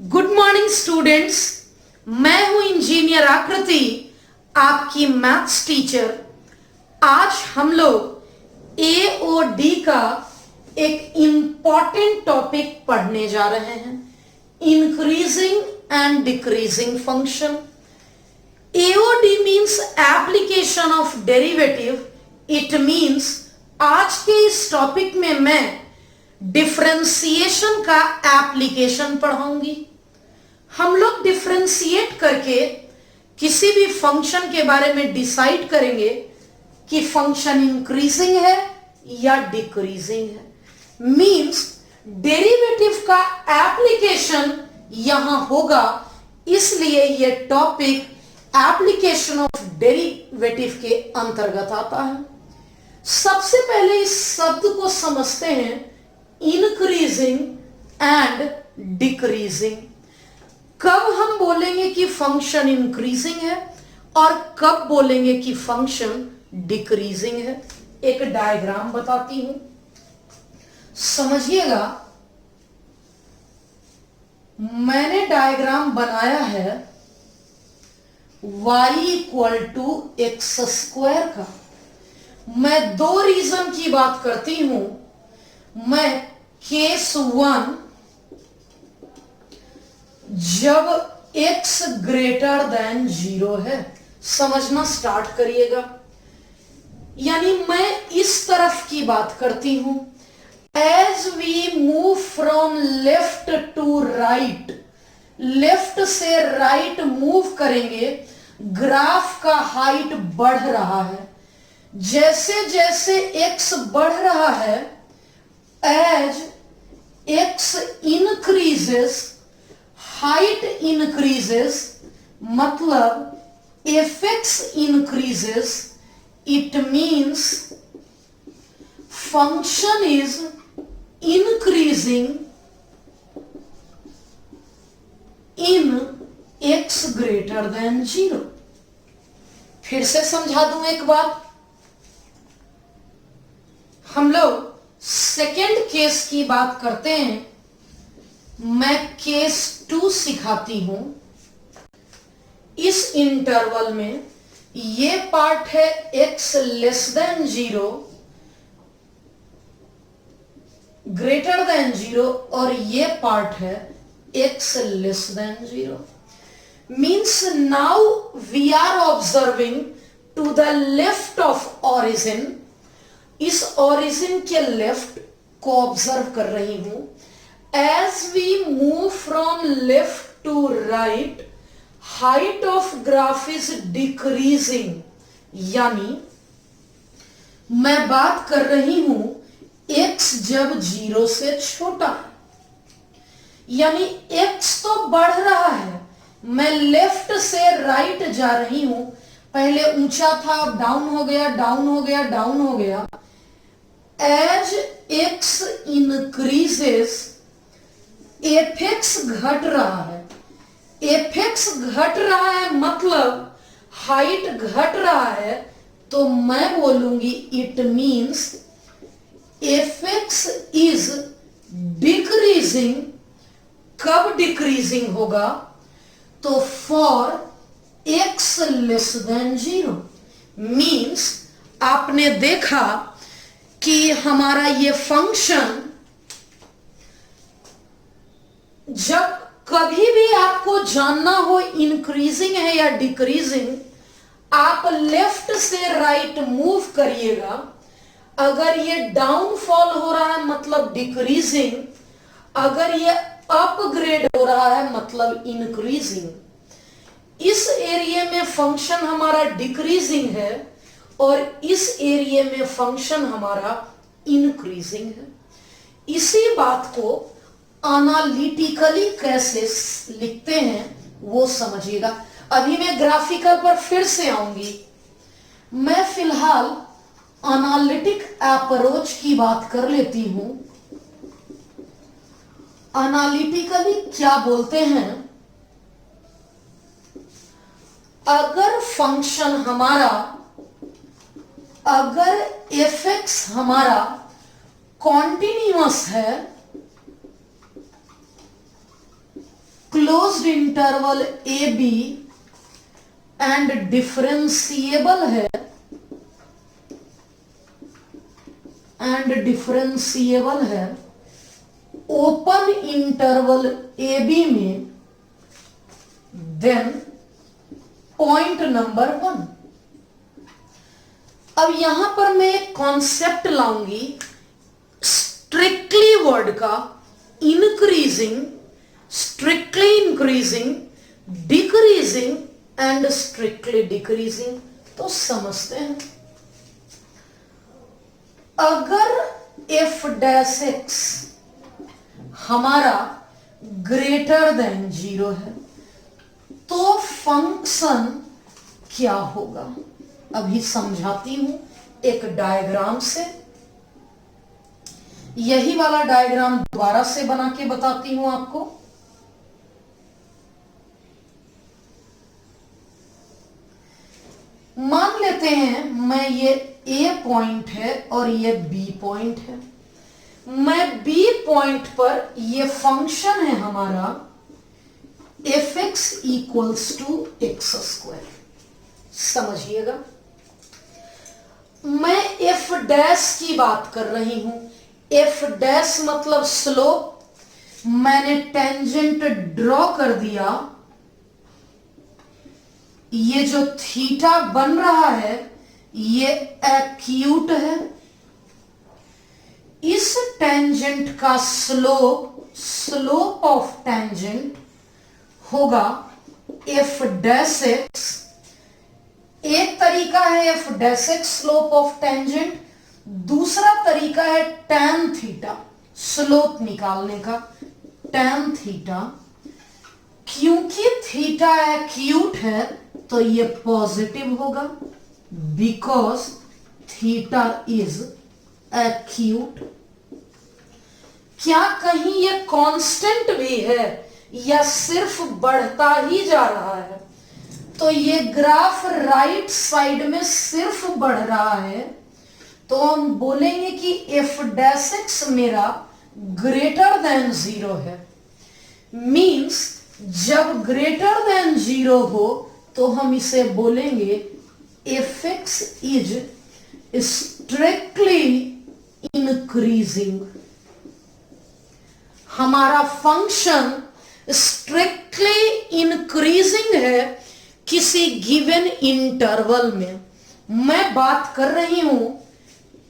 Good morning students, मैं हूं engineer आकृति, आपकी मैथ्स टीचर। आज हम लोग एओडी का एक इंपॉर्टेंट टॉपिक पढ़ने जा रहे हैं, increasing and decreasing function. AOD means application of derivative. It means आज के इस टॉपिक में मैं डिफरेंशिएशन का एप्लीकेशन पढ़ाऊंगी। हम लोग डिफरेंशिएट करके किसी भी फंक्शन के बारे में डिसाइड करेंगे कि फंक्शन इंक्रीजिंग है या डिक्रीजिंग है। मींस डेरिवेटिव का एप्लीकेशन यहां होगा, इसलिए यह टॉपिक एप्लीकेशन ऑफ डेरिवेटिव के अंतर्गत आता है। सबसे पहले इस शब्द को समझते हैं, इंक्रीजिंग एंड डिक्रीजिंग। कब हम बोलेंगे कि फंक्शन इंक्रीजिंग है और कब बोलेंगे कि फंक्शन डिक्रीजिंग है। एक डायग्राम बताती हूं, समझिएगा। मैंने डायग्राम बनाया है y equal to x square का। मैं दो रीजन की बात करती हूं। मैं केस 1 जब x ग्रेटर देन 0 है, समझना स्टार्ट करिएगा। यानी मैं इस तरफ की बात करती हूं। As we move from left to right, left से राइट मूव करेंगे, ग्राफ का हाइट बढ़ रहा है। जैसे जैसे x बढ़ रहा है, as x increases, height increases, मतलब fx increases, it means function is increasing in x greater than 0। फिर से समझा दूं एक बात। हम लोग सेकेंड केस की बात करते हैं। मैं केस 2 सिखाती हूं। इस इंटरवल में ये पार्ट है x less than 0, greater than 0, और ये पार्ट है x less than 0। Means now we are observing to the left of origin. इस ऑरिजिन के लेफ्ट को ऑब्जर्व कर रही हूं। As we move from left to right, height of graph is decreasing. यानी मैं बात कर रही हूं x जब 0 से छोटा है, यानी x तो बढ़ रहा है। मैं लेफ्ट से राइट जा रही हूं। पहले ऊंचा था, अब डाउन हो गया, डाउन हो गया, डाउन हो गया। एज x इंक्रीजेस, fx घट रहा है। fx घट रहा है मतलब हाइट घट रहा है, तो मैं बोलूंगी it means fx is decreasing. कब डिक्रीजिंग होगा? तो for x less than 0। Means आपने देखा कि हमारा ये फंक्शन, जब कभी भी आपको जानना हो इंक्रीजिंग है या डिक्रीजिंग, आप लेफ्ट से राइट मूव करिएगा। अगर ये डाउनफॉल हो रहा है मतलब डिक्रीजिंग, अगर ये अपग्रेड हो रहा है मतलब इंक्रीजिंग। इस एरिया में फंक्शन हमारा डिक्रीजिंग है और इस एरिया में फंक्शन हमारा इंक्रीजिंग है। इसी बात को एनालिटिकली कैसे लिखते हैं वो समझिएगा। अभी मैं ग्राफिकल पर फिर से आऊंगी। मैं फिलहाल एनालिटिक अप्रोच की बात कर लेती हूं। एनालिटिकली क्या बोलते हैं? अगर फंक्शन हमारा, अगर fx हमारा कॉन्टिन्यूअस है, closed interval a b and differentiable है, ओपन इंटरवल ए बी में, देन पॉइंट नंबर 1। अब यहां पर मैं एक कॉन्सेप्ट लाऊंगी स्ट्रिक्टली वर्ड का, increasing, strictly increasing, decreasing and strictly decreasing. तो समझते हैं, अगर एफ डैश एक्स हमारा ग्रेटर देन 0 है तो फंक्शन क्या होगा। अभी समझाती हूं एक डायग्राम से, यही वाला डायग्राम दोबारा से बना के बताती हूं आपको। मान लेते हैं मैं ये ए पॉइंट है और ये बी पॉइंट है, मैं बी पॉइंट पर ये फंक्शन है हमारा f x equals to x square. समझिएगा, मैं एफ डैश की बात कर रही हूं। एफ डैश मतलब स्लोप, मैंने टेंजेंट ड्रॉ कर दिया, ये जो थीटा बन रहा है ये एक्यूट है, इस टेंजेंट का स्लोप ऑफ टेंजेंट होगा एफ डैश एक्स। एक तरीका है f dash x slope of tangent, दूसरा तरीका है tan थीटा स्लोप निकालने का, tan थीटा। क्योंकि थीटा एक्यूट है तो ये पॉजिटिव होगा, बिकॉज थीटा इज एक्यूट। क्या कहीं ये कांस्टेंट भी है या सिर्फ बढ़ता ही जा रहा है? तो ये ग्राफ राइट साइड में सिर्फ बढ़ रहा है, तो हम बोलेंगे कि एफ डैश एक्स मेरा ग्रेटर देन 0 है। मींस जब ग्रेटर देन 0 हो तो हम इसे बोलेंगे F x is strictly increasing. हमारा फंक्शन स्ट्रिक्टली इंक्रीजिंग है किसी गिवन इंटरवल में। मैं बात कर रही हूं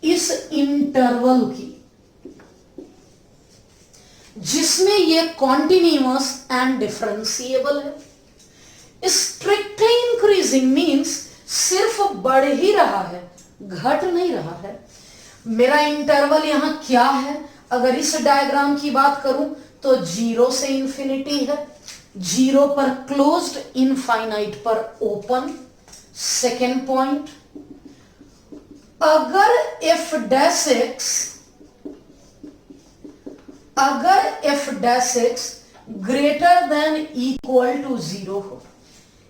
इस इंटरवल की जिसमें ये कॉन्टिन्यूअस एंड डिफरेंशिएबल है। स्ट्रिक्टली इंक्रीजिंग मींस सिर्फ बढ़ ही रहा है, घट नहीं रहा है। मेरा इंटरवल यहां क्या है? अगर इस डायग्राम की बात करूं तो 0 से इंफिनिटी है, 0 पर क्लोज्ड, इनफाइनाइट पर ओपन। सेकेंड पॉइंट, अगर f dash x greater than equal to 0 हो,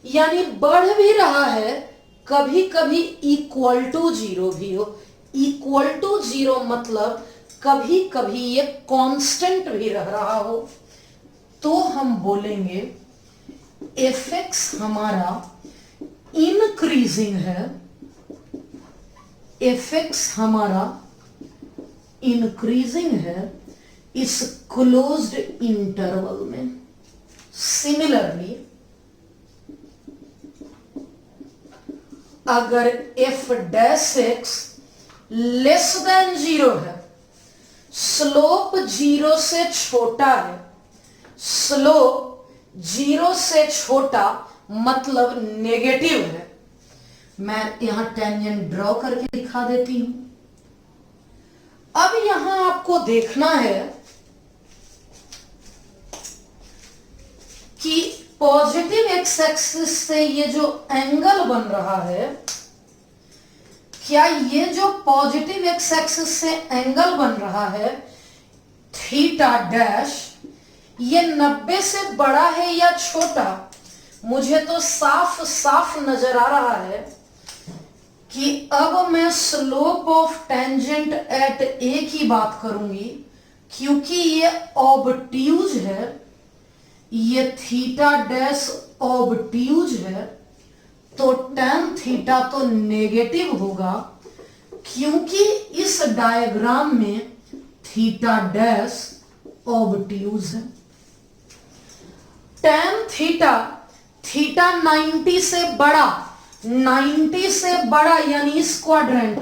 यानी बढ़ भी रहा है, कभी कभी इक्वल टू 0 भी हो। इक्वल टू 0 मतलब कभी कभी ये कांस्टेंट भी रह रहा हो, तो हम बोलेंगे एफ एक्स हमारा इंक्रीजिंग है, एफ एक्स हमारा इंक्रीजिंग है इस क्लोज्ड इंटरवल में। सिमिलरली अगर f dash x less than 0 है, स्लोप 0 से छोटा है, स्लोप 0 से छोटा मतलब नेगेटिव है। मैं यहां टेंजेंट ड्रॉ करके दिखा देती हूं। अब यहां आपको देखना है कि पॉजिटिव एक्स एक्सिस से ये जो एंगल बन रहा है, क्या ये जो पॉजिटिव एक्स एक्सिस से एंगल बन रहा है थीटा डैश, ये 90 से बड़ा है या छोटा? मुझे तो साफ साफ नजर आ रहा है कि अब मैं स्लोप ऑफ टेंजेंट एट ए की बात करूंगी, क्योंकि ये ऑब्ट्यूज है, ये थीटा डैश ऑब्ट्यूज है, तो tan थीटा तो नेगेटिव होगा, क्योंकि इस डायग्राम में थीटा डैश ऑब्ट्यूज है। tan थीटा, थीटा 90 से बड़ा, 90 से बड़ा यानी इस क्वाड्रेंट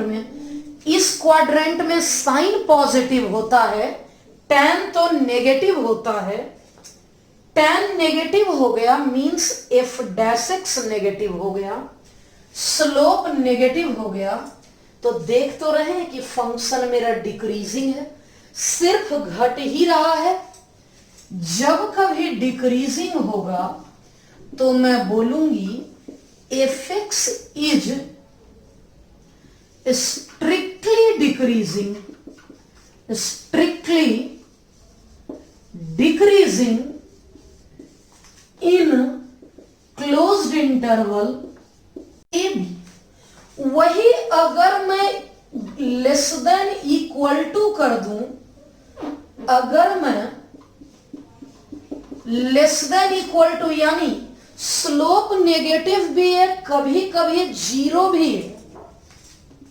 में साइन पॉजिटिव होता है, tan तो नेगेटिव होता है। tan नेगेटिव हो गया means f dash x negative हो गया, स्लोप नेगेटिव हो गया। तो देख तो रहे हैं कि फंक्शन मेरा डिक्रीजिंग है, सिर्फ घट ही रहा है। जब कभी डिक्रीजिंग होगा तो मैं बोलूंगी fx is strictly decreasing, in closed interval a b. वही अगर मैं लेस देन इक्वल टू कर दूं, अगर मैं लेस देन इक्वल टू यानी स्लोप नेगेटिव भी है, कभी कभी जीरो भी है,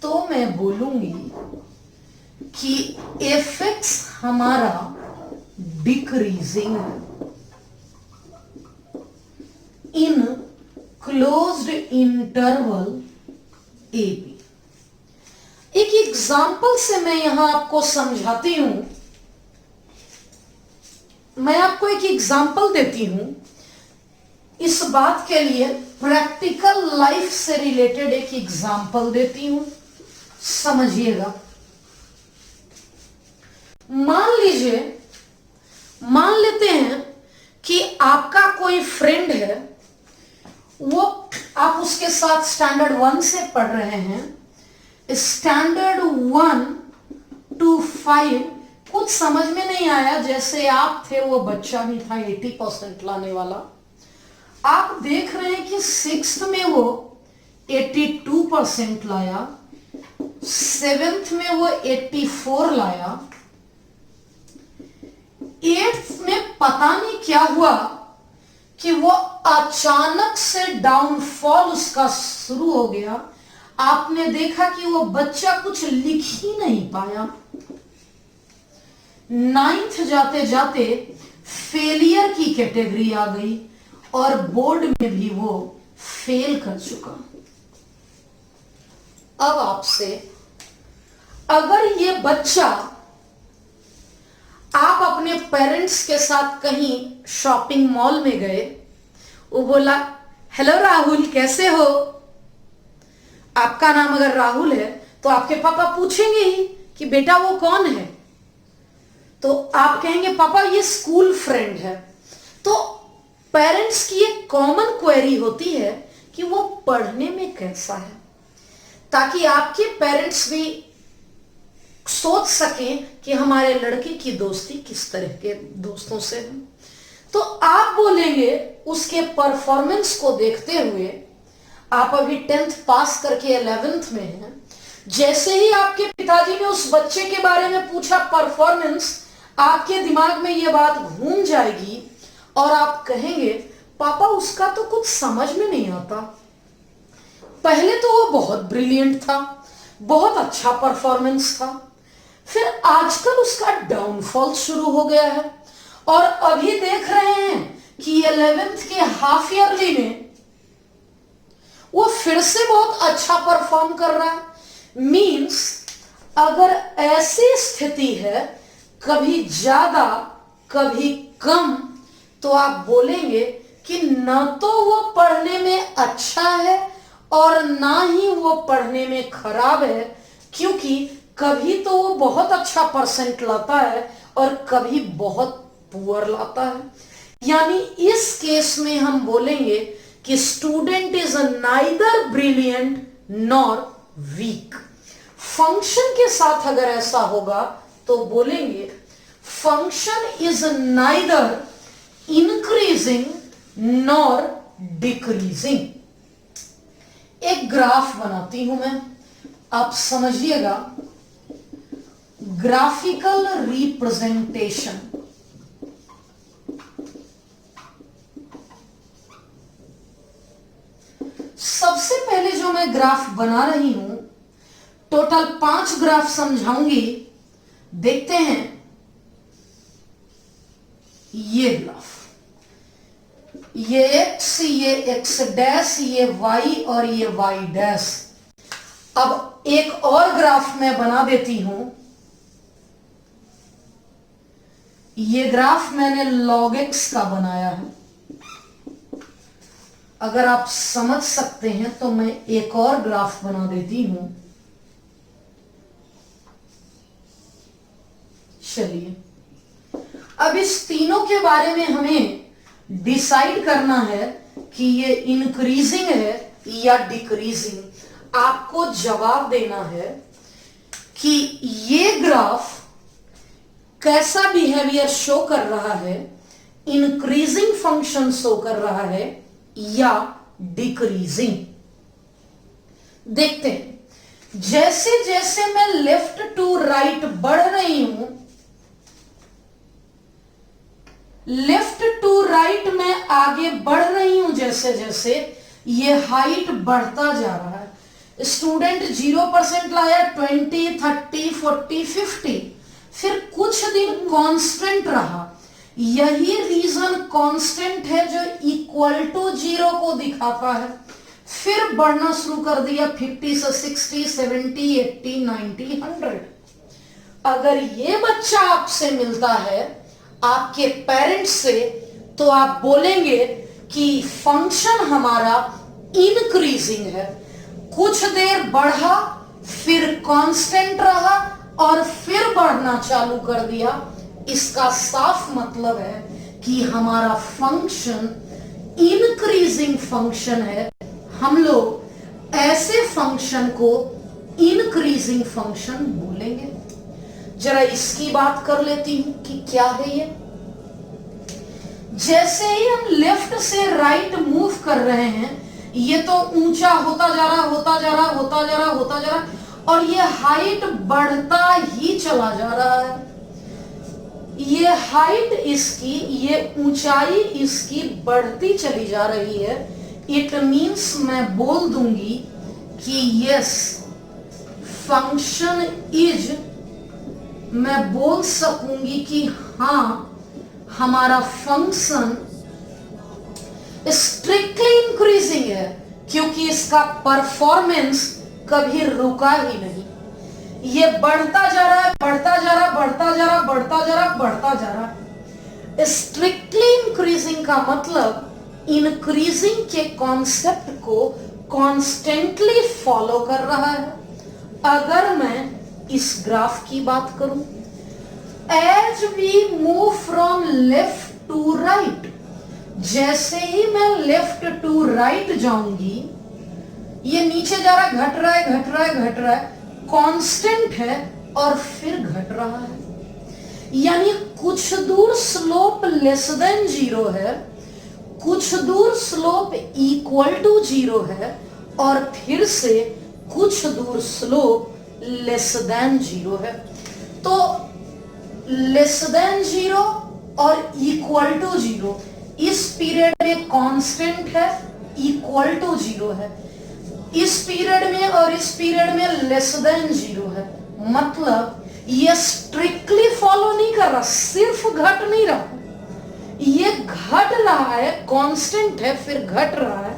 तो मैं बोलूंगी कि fx हमारा डिक्रीजिंग है in closed interval a b. एक एग्जाम्पल से मैं यहां आपको समझाती हूं, मैं आपको एक एग्जाम्पल देती हूं इस बात के लिए, प्रैक्टिकल लाइफ से रिलेटेड एक एग्जाम्पल देती हूं, समझिएगा। मान लेते हैं कि आपका कोई फ्रेंड है, वो आप उसके साथ स्टैंडर्ड 1 से पढ़ रहे हैं, स्टैंडर्ड 1 to 5 कुछ समझ में नहीं आया, जैसे आप थे वो बच्चा भी था 80% लाने वाला। आप देख रहे हैं कि 6th में वो 82% लाया, 7th में वो 84 लाया, 8th में पता नहीं क्या हुआ कि वो अचानक से डाउनफॉल उसका शुरू हो गया। आपने देखा कि वो बच्चा कुछ लिख ही नहीं पाया, 9th जाते जाते फेलियर की कैटेगरी आ गई और बोर्ड में भी वो फेल कर चुका। अब आपसे, अगर ये बच्चा आप अपने पेरेंट्स के साथ कहीं शॉपिंग मॉल में गए, वो बोला हेलो राहुल कैसे हो, आपका नाम अगर राहुल है तो आपके पापा पूछेंगे ही कि बेटा वो कौन है, तो आप कहेंगे पापा ये स्कूल फ्रेंड है। तो पेरेंट्स की एक कॉमन क्वेरी होती है कि वो पढ़ने में कैसा है, ताकि आपके पेरेंट्स भी सोच सकें कि हमारे लड़के की दोस्ती किस तरह के दोस्तों से है। तो आप बोलेंगे उसके परफॉर्मेंस को देखते हुए, आप अभी 10th पास करके 11th में हैं, जैसे ही आपके पिताजी ने उस बच्चे के बारे में पूछा परफॉर्मेंस, आपके दिमाग में यह बात घूम जाएगी और आप कहेंगे पापा उसका तो कुछ समझ में नहीं आता, पहले तो वो बहुत ब्रिलियंट था, बहुत अच्छा परफॉर्मेंस था, फिर आजकल उसका डाउनफॉल शुरू हो गया है और अभी देख रहे हैं कि 11th के हाफ ईयरली में वो फिर से बहुत अच्छा परफॉर्म कर रहा है। मींस अगर ऐसी स्थिति है, कभी ज्यादा कभी कम, तो आप बोलेंगे कि न तो वो पढ़ने में अच्छा है और ना ही वो पढ़ने में खराब है, क्योंकि कभी तो वो बहुत अच्छा परसेंट लाता है और कभी बहुत पुअर लाता है। यानी इस केस में हम बोलेंगे कि student is neither brilliant nor weak. Function के साथ अगर ऐसा होगा तो बोलेंगे function is neither increasing nor decreasing. एक ग्राफ बनाती हूं मैं, आप समझिएगा। ग्राफिकल रिप्रेजेंटेशन, जो मैं ग्राफ बना रही हूं, टोटल 5 ग्राफ समझाऊंगी। देखते हैं ये ग्राफ, ये x, ये x डैश, ये y और ये y डैश। अब एक और ग्राफ मैं बना देती हूं। ये ग्राफ मैंने log x का बनाया है। अगर आप समझ सकते हैं तो मैं एक और ग्राफ बना देती हूं। चलिए, अब इस तीनों के बारे में हमें डिसाइड करना है कि ये इंक्रीजिंग है या डिक्रीजिंग। आपको जवाब देना है कि ये ग्राफ कैसा बिहेवियर शो कर रहा है, इंक्रीजिंग फंक्शन शो कर रहा है या डिक्रीजिंग। देखते हैं, जैसे जैसे मैं लेफ्ट टू राइट बढ़ रही हूं, लेफ्ट टू राइट में आगे बढ़ रही हूं, जैसे जैसे ये हाइट बढ़ता जा रहा है। स्टूडेंट 0% लाया, 20, 30, 40, 50, फिर कुछ दिन कांस्टेंट रहा। यही रीजन कांस्टेंट है जो इक्वल टू 0 को दिखाता है। फिर बढ़ना शुरू कर दिया 50 से 60, 70, 80, 90, 100। अगर ये बच्चा आपसे मिलता है आपके पेरेंट्स से, तो आप बोलेंगे कि फंक्शन हमारा इंक्रीजिंग है। कुछ देर बढ़ा, फिर कांस्टेंट रहा और फिर बढ़ना चालू कर दिया। इसका साफ मतलब है कि हमारा फंक्शन इंक्रीजिंग फंक्शन है। हम लोग ऐसे फंक्शन को इंक्रीजिंग फंक्शन बोलेंगे। जरा इसकी बात कर लेती हूं कि क्या है ये। जैसे ही हम लेफ्ट से राइट मूव कर रहे हैं, ये तो ऊंचा होता जा रहा, होता जा रहा, होता जा रहा, होता जा रहा, और ये हाइट बढ़ता ही चला जा रहा है। ये हाइट इसकी, ये ऊंचाई इसकी बढ़ती चली जा रही है। इट मींस मैं बोल दूंगी कि यस, फंक्शन इज, मैं बोल सकूंगी कि हां, हमारा फंक्शन स्ट्रिक्टली इंक्रीजिंग है, क्योंकि इसका परफॉर्मेंस कभी रुका ही नहीं। ये बढ़ता जा रहा है, बढ़ता जा रहा, बढ़ता जा रहा, बढ़ता जा रहा, बढ़ता जा रहा। स्ट्रिक्टली इंक्रीजिंग का मतलब इंक्रीजिंग के कॉन्सेप्ट को कॉन्स्टेंटली फॉलो कर रहा है। अगर मैं इस ग्राफ की बात करूं, as we move from left to right, जैसे ही मैं लेफ्ट टू राइट जाऊंगी, ये नीचे जा रहा है, घट रहा है, घट रहा है, घट रहा है, कांस्टेंट है और फिर घट रहा है। यानी कुछ दूर स्लोप लेस देन 0 है, कुछ दूर स्लोप इक्वल टू 0 है, और फिर से कुछ दूर स्लोप लेस देन 0 है। तो लेस देन 0 और इक्वल टू 0, इस पीरियड में कांस्टेंट है, इक्वल टू 0 है। इस पीरियड में और इस पीरियड में लेस देन 0 है। मतलब ये स्ट्रिक्टली फॉलो नहीं कर रहा, सिर्फ घट नहीं रहा, ये घट रहा है, कांस्टेंट है, फिर घट रहा है।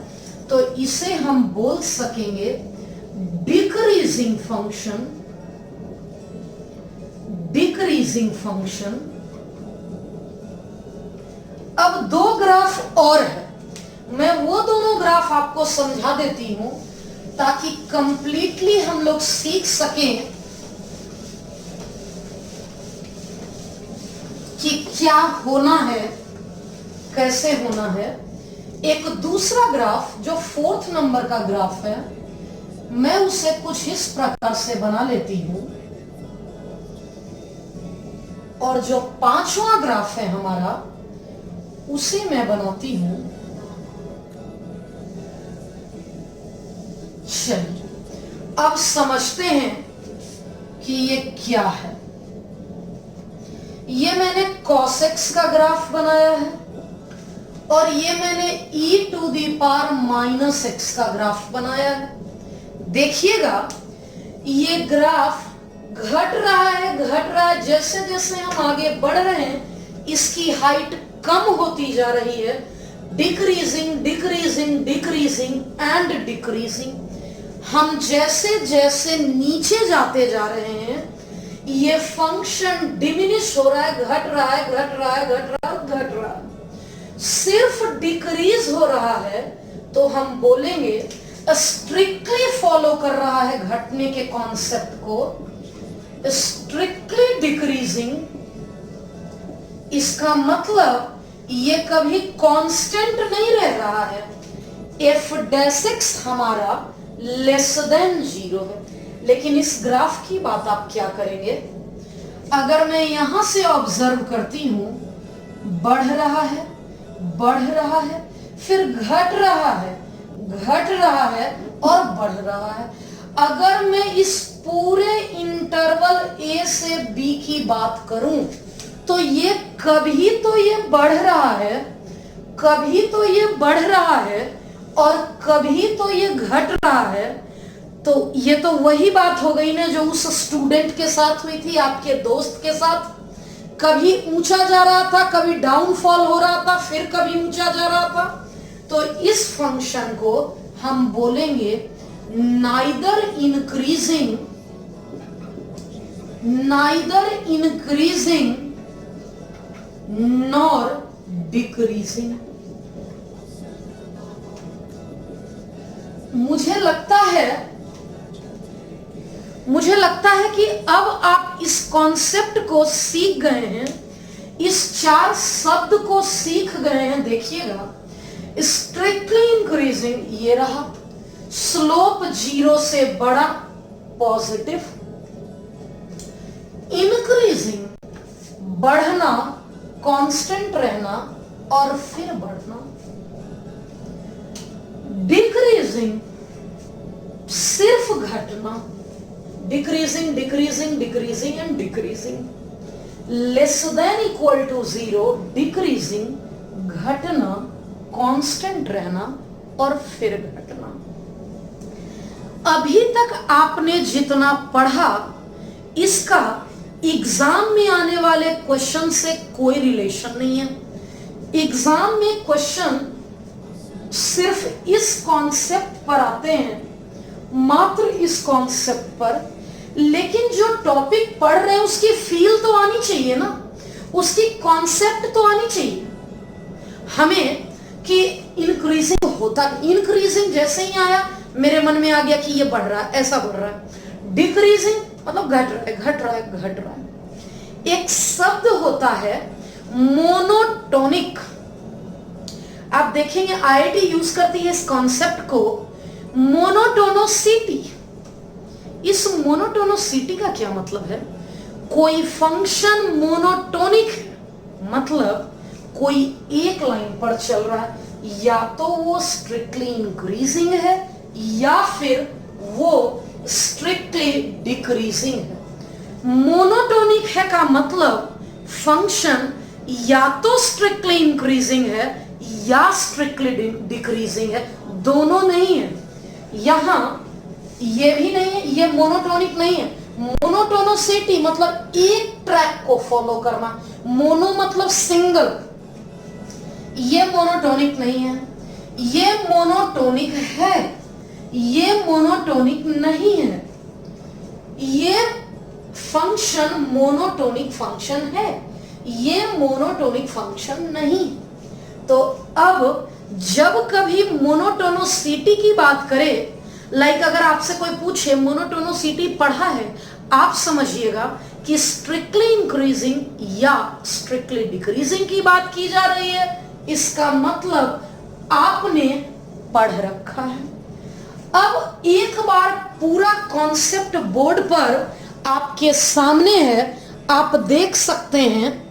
तो इसे हम बोल सकेंगे डिक्रीजिंग फंक्शन, डिक्रीजिंग फंक्शन। अब 2 ग्राफ और है, मैं वो दोनों ग्राफ आपको समझा देती हूं ताकि कंप्लीटली हम लोग सीख सकें कि क्या होना है, कैसे होना है। एक दूसरा ग्राफ जो 4th नंबर का ग्राफ है, मैं उसे कुछ इस प्रकार से बना लेती हूं, और जो 5वां ग्राफ है हमारा, उसे मैं बनाती हूं। चलिए, अब समझते हैं कि ये क्या है। ये मैंने cos x का ग्राफ बनाया है, और ये मैंने e to the power minus x का ग्राफ बनाया है। देखिएगा ये ग्राफ घट रहा है, जैसे जैसे हम आगे बढ़ रहे हैं इसकी हाइट कम होती जा रही है, decreasing decreasing decreasing and decreasing. हम जैसे जैसे नीचे जाते जा रहे हैं ये फंक्शन डिमिनिश हो रहा है, घट रहा है, घट रहा है, घट रहा है, घट रहा है, सिर्फ डिक्रीज हो रहा है। तो हम बोलेंगे स्ट्रिक्टली फॉलो कर रहा है घटने के कॉन्सेप्ट को, स्ट्रिक्टली डिक्रीजिंग। इसका मतलब ये कभी कांस्टेंट नहीं रह रहा है। एफ डैश एक्स हमारा लेस देन 0 है। लेकिन इस ग्राफ की बात आप क्या करेंगे, अगर मैं यहां से ऑब्जर्व करती हूं बढ़ रहा है, बढ़ रहा है, फिर घट रहा है, घट रहा है और बढ़ रहा है। अगर मैं इस पूरे इंटरवल ए से बी की बात करूं तो ये कभी तो ये बढ़ रहा है, कभी तो ये बढ़ रहा है और कभी तो ये घट रहा है। तो ये तो वही बात हो गई ना जो उस स्टूडेंट के साथ हुई थी, आपके दोस्त के साथ। कभी ऊंचा जा रहा था, कभी डाउनफॉल हो रहा था, फिर कभी ऊंचा जा रहा था। तो इस फंक्शन को हम बोलेंगे नाइदर इंक्रीजिंग नॉर डिक्रीजिंग। मुझे लगता है कि अब आप इस कॉन्सेप्ट को सीख गए हैं, इस 4 शब्द को सीख गए हैं। देखिएगा स्ट्रिक्टली इंक्रीजिंग ये रहा, स्लोप 0 से बड़ा पॉजिटिव, इंक्रीजिंग बढ़ना, कांस्टेंट रहना और फिर बढ़ना, डिक्रीजिंग सिर्फ घटना, decreasing decreasing decreasing and decreasing, less than equal to 0 decreasing घटना, कांस्टेंट रहना और फिर घटना। अभी तक आपने जितना पढ़ा इसका एग्जाम में आने वाले क्वेश्चन से कोई रिलेशन नहीं है। एग्जाम में क्वेश्चन सिर्फ इस कॉन्सेप्ट पर आते हैं, मात्र इस कॉन्सेप्ट पर। लेकिन जो टॉपिक पढ़ रहे हैं उसकी फील तो आनी चाहिए ना, उसकी कॉन्सेप्ट तो आनी चाहिए हमें कि इंक्रीजिंग होता, इंक्रीजिंग जैसे ही आया मेरे मन में आ गया कि ये बढ़ रहा है, ऐसा बढ़ रहा है। डिक्रीजिंग मतलब घट रहा है, घट रहा है, घट रहा है। एक शब्द होता है मोनोटोनिक, आप देखेंगे आईआईटी यूज करती है इस कॉन्सेप्ट को, मोनोटोनोसिटी। इस मोनोटोनोसिटी का क्या मतलब है? कोई फंक्शन मोनोटोनिक मतलब कोई एक लाइन पर चल रहा है, या तो वो स्ट्रिक्टली इंक्रीजिंग है या फिर वो स्ट्रिक्टली डिक्रीजिंग है। मोनोटोनिक है का मतलब फंक्शन या तो स्ट्रिक्टली इंक्रीजिंग है या स्ट्रिक्टली डिक्रीजिंग है, दोनों नहीं है। यहां ये भी नहीं है, ये मोनोटोनिक नहीं है। मोनोटोनोसिटी मतलब एक ट्रैक को फॉलो करना, मोनो मतलब सिंगल, ये मोनोटोनिक नहीं है। ये मोनोटोनिक है, ये मोनोटोनिक नहीं है। ये फंक्शन मोनोटोनिक फंक्शन है, ये मोनोटोनिक फंक्शन नहीं। तो अब जब कभी मोनोटोनोसिटी की बात करें, लाइक अगर आपसे कोई पूछे मोनोटोनोसिटी पढ़ा है, आप समझिएगा कि स्ट्रिक्टली इंक्रीजिंग या स्ट्रिक्टली डिक्रीजिंग की बात की जा रही है। इसका मतलब आपने पढ़ रखा है। अब एक बार पूरा कॉन्सेप्ट बोर्ड पर आपके सामने है, आप देख सकते हैं।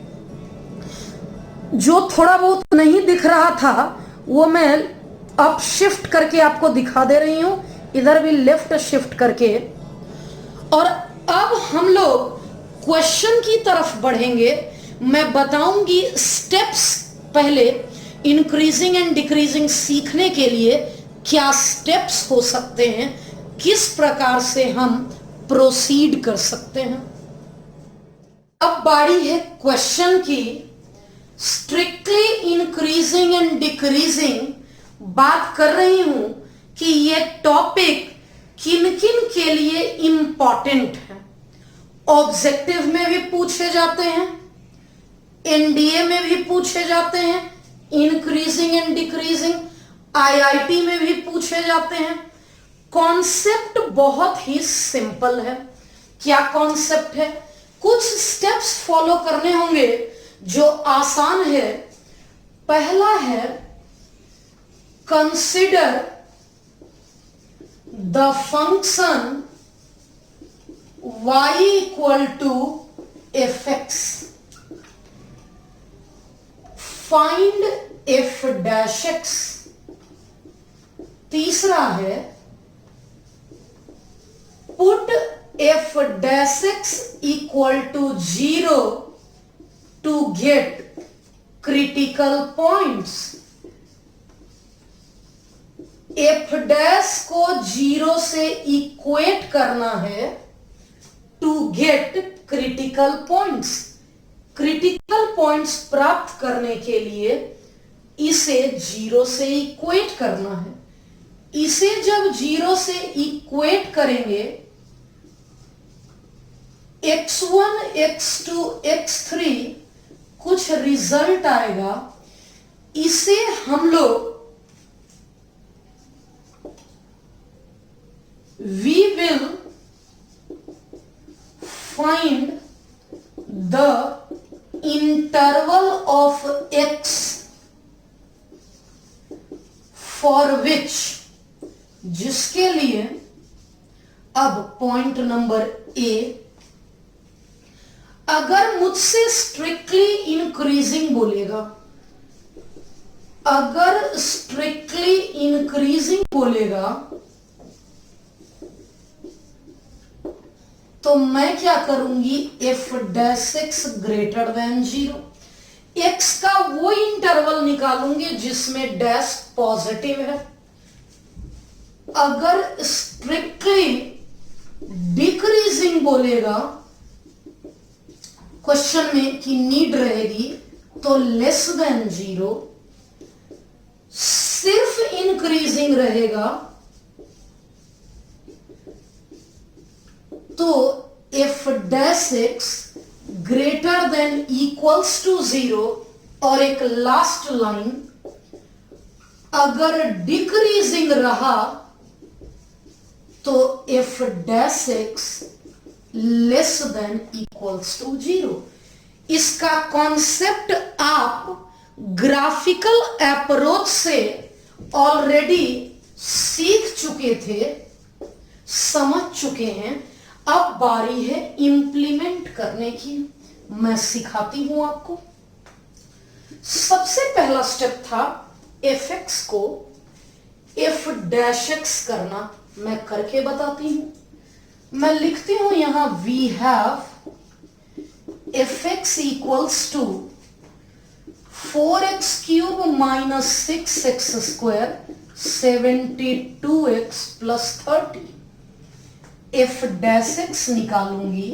जो थोड़ा बहुत नहीं दिख रहा था वो मैं अप शिफ्ट करके आपको दिखा दे रही हूं, इधर भी लेफ्ट शिफ्ट करके। और अब हम लोग क्वेश्चन की तरफ बढ़ेंगे। मैं बताऊंगी स्टेप्स, पहले इंक्रीजिंग एंड डिक्रीजिंग सीखने के लिए क्या स्टेप्स हो सकते हैं, किस प्रकार से हम प्रोसीड कर सकते हैं। अब बारी है क्वेश्चन की। स्ट्रिक्टली इंक्रीजिंग एंड डिक्रीजिंग बात कर रही हूं कि ये टॉपिक किन किन के लिए इंपॉर्टेंट है। ऑब्जेक्टिव में भी पूछे जाते हैं, एनडीए में भी पूछे जाते हैं, इंक्रीजिंग एंड डिक्रीजिंग आईआईटी में भी पूछे जाते हैं। कॉन्सेप्ट बहुत ही सिंपल है। क्या कॉन्सेप्ट है? कुछ स्टेप्स फॉलो करने होंगे जो आसान है। पहला है consider the function y equal to fx, find f dash x। तीसरा है put f dash x equal to 0 to get critical points. f dash को 0 से इक्वेट करना है to get critical points. Critical points प्राप्त करने के लिए इसे 0 से इक्वेट करना है। इसे जब 0 से इक्वेट करेंगे x1, x2, x3 कुछ रिजल्ट आएगा। इसे हम लोग we will find the interval of x for which, जिसके लिए अब पॉइंट नंबर ए, अगर मुझसे स्ट्रिक्टली इंक्रीजिंग बोलेगा, अगर स्ट्रिक्टली इंक्रीजिंग बोलेगा तो मैं क्या करूंगी, f dash x greater than 0, x का वो इंटरवल निकालूंगी जिसमें डैश पॉजिटिव है। अगर स्ट्रिक्टली डिक्रीजिंग बोलेगा क्वेश्चन में कि नीड रहेगी तो लेस देन 0, सिर्फ इंक्रीजिंग रहेगा तो f dash x greater than equals to 0। और एक लास्ट लाइन, अगर डिक्रीजिंग रहा तो f dash x less than equals to 0। इसका कॉन्सेप्ट आप ग्राफिकल अप्रोच से ऑलरेडी सीख चुके थे, समझ चुके हैं। अब बारी है इंप्लीमेंट करने की। मैं सिखाती हूं आपको। सबसे पहला स्टेप था fx को f डैश x करना। मैं करके बताती हूं। मैं लिखती हूं यहां we have fx equals to 4x cube minus 6x square 72x plus 30। f dash x निकालूंगी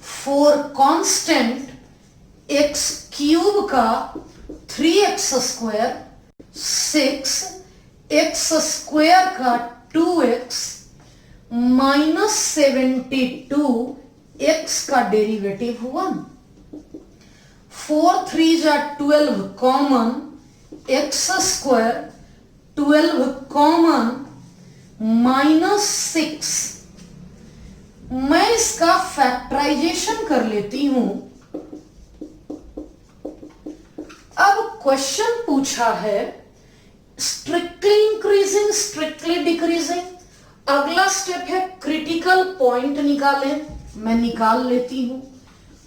4 कांस्टेंट x क्यूब का 3x स्क्वायर 6 x स्क्वायर का 2x माइनस 72 x का डेरिवेटिव 1। 4 3 जा 12 common, x square 12 common minus 6। मैं इसका factorisation कर लेती हूं। अब क्वेश्चन पूछा है स्ट्रिक्टली इंक्रीजिंग, स्ट्रिक्टली डिक्रीजिंग। अगला स्टेप है क्रिटिकल पॉइंट निकालें। मैं निकाल लेती हूं।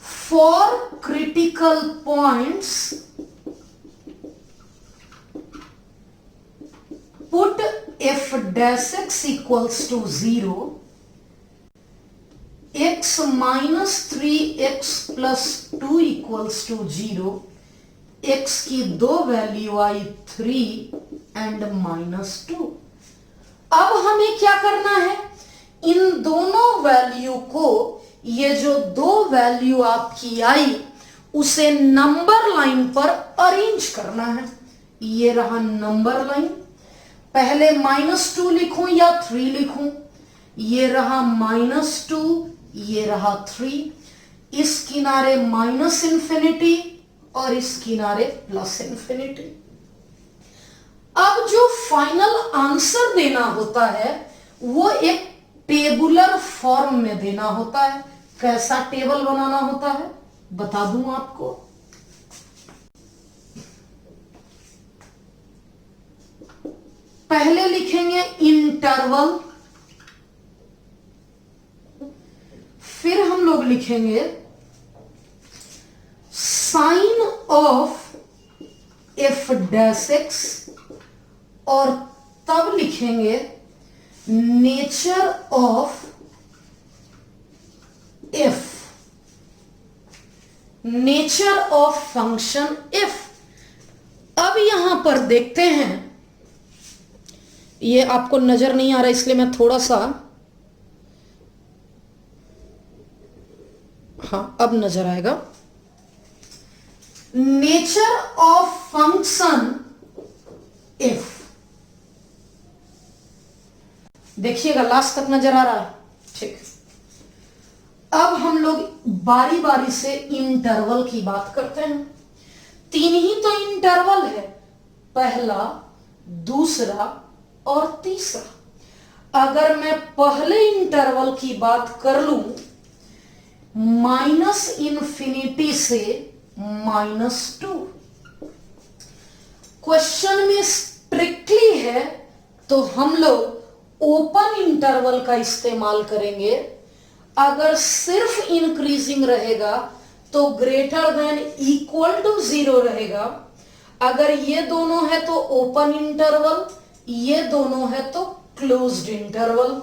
For critical points put f dash x equals to 0, x minus 3x plus 2 equals to 0। x की दो वैल्यू आई 3 एंड -2। अब हमें क्या करना है, इन दोनों वैल्यू को, ये जो दो वैल्यू आपकी आई, उसे नंबर लाइन पर अरेंज करना है। ये रहा नंबर लाइन, पहले -2 लिखूं या 3 लिखूं? ये रहा -2, ये रहा 3, इस किनारे -इंफिनिटी और इस किनारे +इंफिनिटी। अब जो फाइनल आंसर देना होता है वो एक टेबुलर फॉर्म में देना होता है। कैसा टेबल बनाना होता है बता दूं आपको। पहले लिखेंगे इंटरवल, फिर हम लोग लिखेंगे sign of f dash x, और तब लिखेंगे nature of f, nature of function f. अब यहां पर देखते हैं, ये आपको नजर नहीं आ रहा इसलिए मैं थोड़ा सा, हाँ अब नजर आएगा। नेचर ऑफ फंक्शन एफ, देखिएगा लास्ट तक नजर आ रहा है, ठीक। अब हम लोग बारी बारी से इंटरवल की बात करते हैं। 3 ही तो इंटरवल है, पहला, दूसरा और तीसरा। अगर मैं पहले इंटरवल की बात कर लूं, -इंफिनिटी से -2, क्वेश्चन में स्ट्रिक्टली है तो हम लोग ओपन इंटरवल का इस्तेमाल करेंगे। अगर सिर्फ इंक्रीजिंग रहेगा तो ग्रेटर देन इक्वल टू 0 रहेगा। अगर ये दोनों है तो ओपन इंटरवल, ये दोनों है तो क्लोज्ड इंटरवल।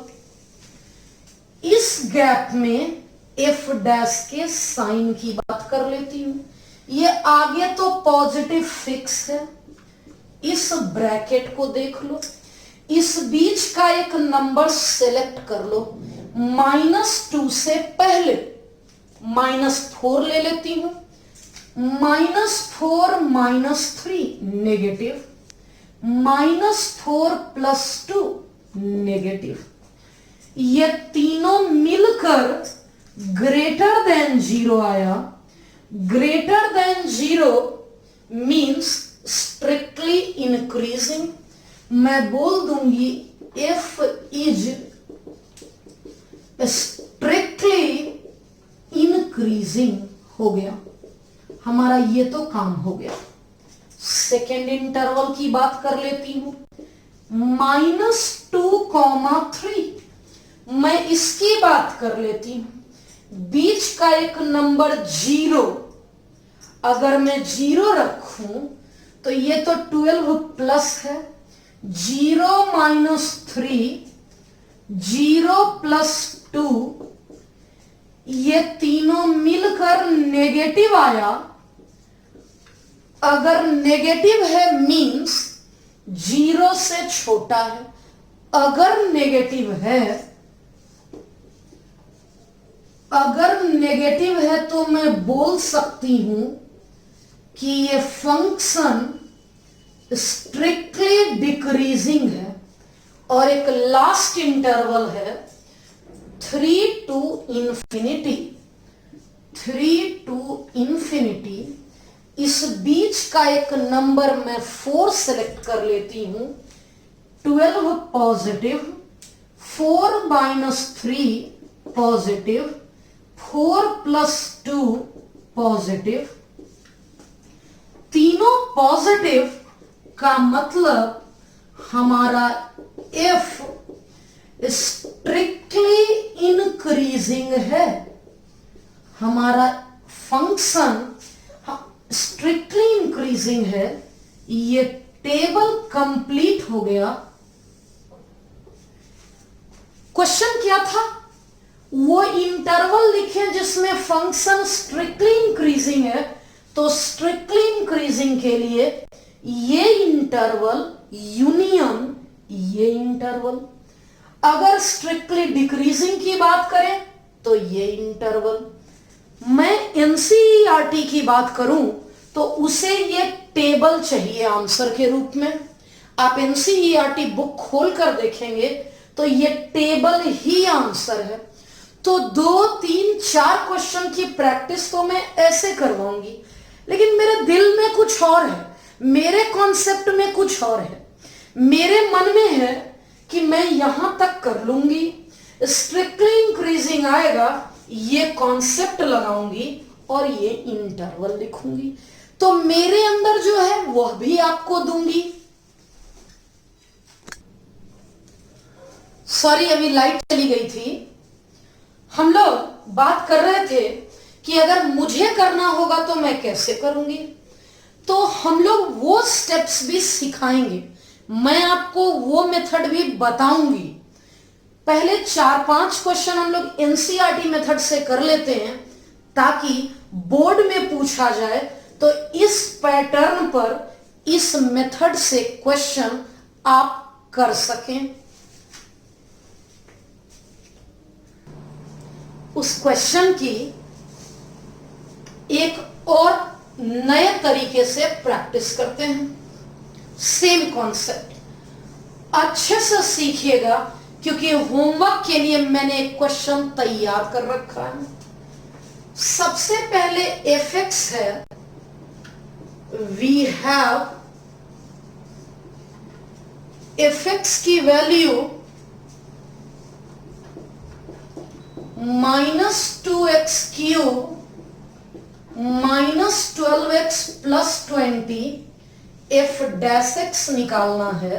इस गैप में एफ डैश के साइन की बात कर लेती हूं। ये आगे तो पॉजिटिव फिक्स है, इस ब्रैकेट को देख लो, इस बीच का एक नंबर सेलेक्ट कर लो। -2 से पहले -4 ले लेती हूं, -4 -3 नेगेटिव, -4 + 2 नेगेटिव। ये तीनों मिलकर ग्रेटर देन 0 आया। Greater than 0 means strictly increasing. मैं बोल दूंगी एफ इज स्ट्रिक्टली इंक्रीजिंग, हो गया हमारा, ये तो काम हो गया। सेकेंड इंटरवल की बात कर लेती हूं, -2, 3, मैं इसकी बात कर लेती हूं। बीच का एक नंबर 0, अगर मैं 0 रखूं तो ये तो 12 प्लस है। 0 - 3, 0 + 2, ये तीनों मिलकर नेगेटिव आया। अगर नेगेटिव है मींस 0 से छोटा है। अगर नेगेटिव है तो मैं बोल सकती हूं कि ये फंक्शन स्ट्रिक्टली डिक्रीजिंग है। और एक लास्ट इंटरवल है 3 to infinity, 3 to infinity। इस बीच का एक नंबर मैं 4 सेलेक्ट कर लेती हूं। 12 पॉजिटिव, 4 - 3 पॉजिटिव, 4 + 2 पॉजिटिव। तीनों पॉजिटिव का मतलब हमारा एफ स्ट्रिक्टली इंक्रीजिंग है। हमारा फंक्शन स्ट्रिक्टली इंक्रीजिंग है। ये टेबल कंप्लीट हो गया। क्वेश्चन क्या था? वो इंटरवल लिखे जिसमें फंक्शन स्ट्रिक्टली इंक्रीजिंग है। तो स्ट्रिक्टली इंक्रीजिंग के लिए ये इंटरवल यूनियन ये इंटरवल। अगर स्ट्रिक्टली डिक्रीजिंग की बात करें तो ये इंटरवल। मैं एनसीईआरटी की बात करूं तो उसे ये टेबल चाहिए आंसर के रूप में। आप एनसीईआरटी बुक खोल कर देखेंगे तो ये टेबल ही आंसर है। तो 2, 3, 4 क्वेश्चन की प्रैक्टिस तो मैं ऐसे करवाऊंगी, लेकिन मेरे दिल में कुछ और है, मेरे कॉन्सेप्ट में कुछ और है। मेरे मन में है कि मैं यहां तक कर लूंगी, स्ट्रिक्टली इंक्रीजिंग आएगा, ये कॉन्सेप्ट लगाऊंगी और ये इंटरवल लिखूंगी। तो मेरे अंदर जो है वह भी आपको दूंगी। सॉरी, अभी लाइट चली गई थी। हम लोग बात कर रहे थे कि अगर मुझे करना होगा तो मैं कैसे करूंगी। तो हम लोग वो स्टेप्स भी सिखाएंगे, मैं आपको वो मेथड भी बताऊंगी। पहले 4-5 क्वेश्चन हम लोग एनसीईआरटी मेथड से कर लेते हैं ताकि बोर्ड में पूछा जाए तो इस पैटर्न पर, इस मेथड से क्वेश्चन आप कर सकें। उस क्वेश्चन की एक और नए तरीके से प्रैक्टिस करते हैं। सेम कॉन्सेप्ट अच्छे से सीखिएगा, क्योंकि होमवर्क के लिए मैंने एक क्वेश्चन तैयार कर रखा है। सबसे पहले एफएक्स है, वी हैव एफएक्स की वैल्यू -2x³ -12x + 20 f' निकालना है।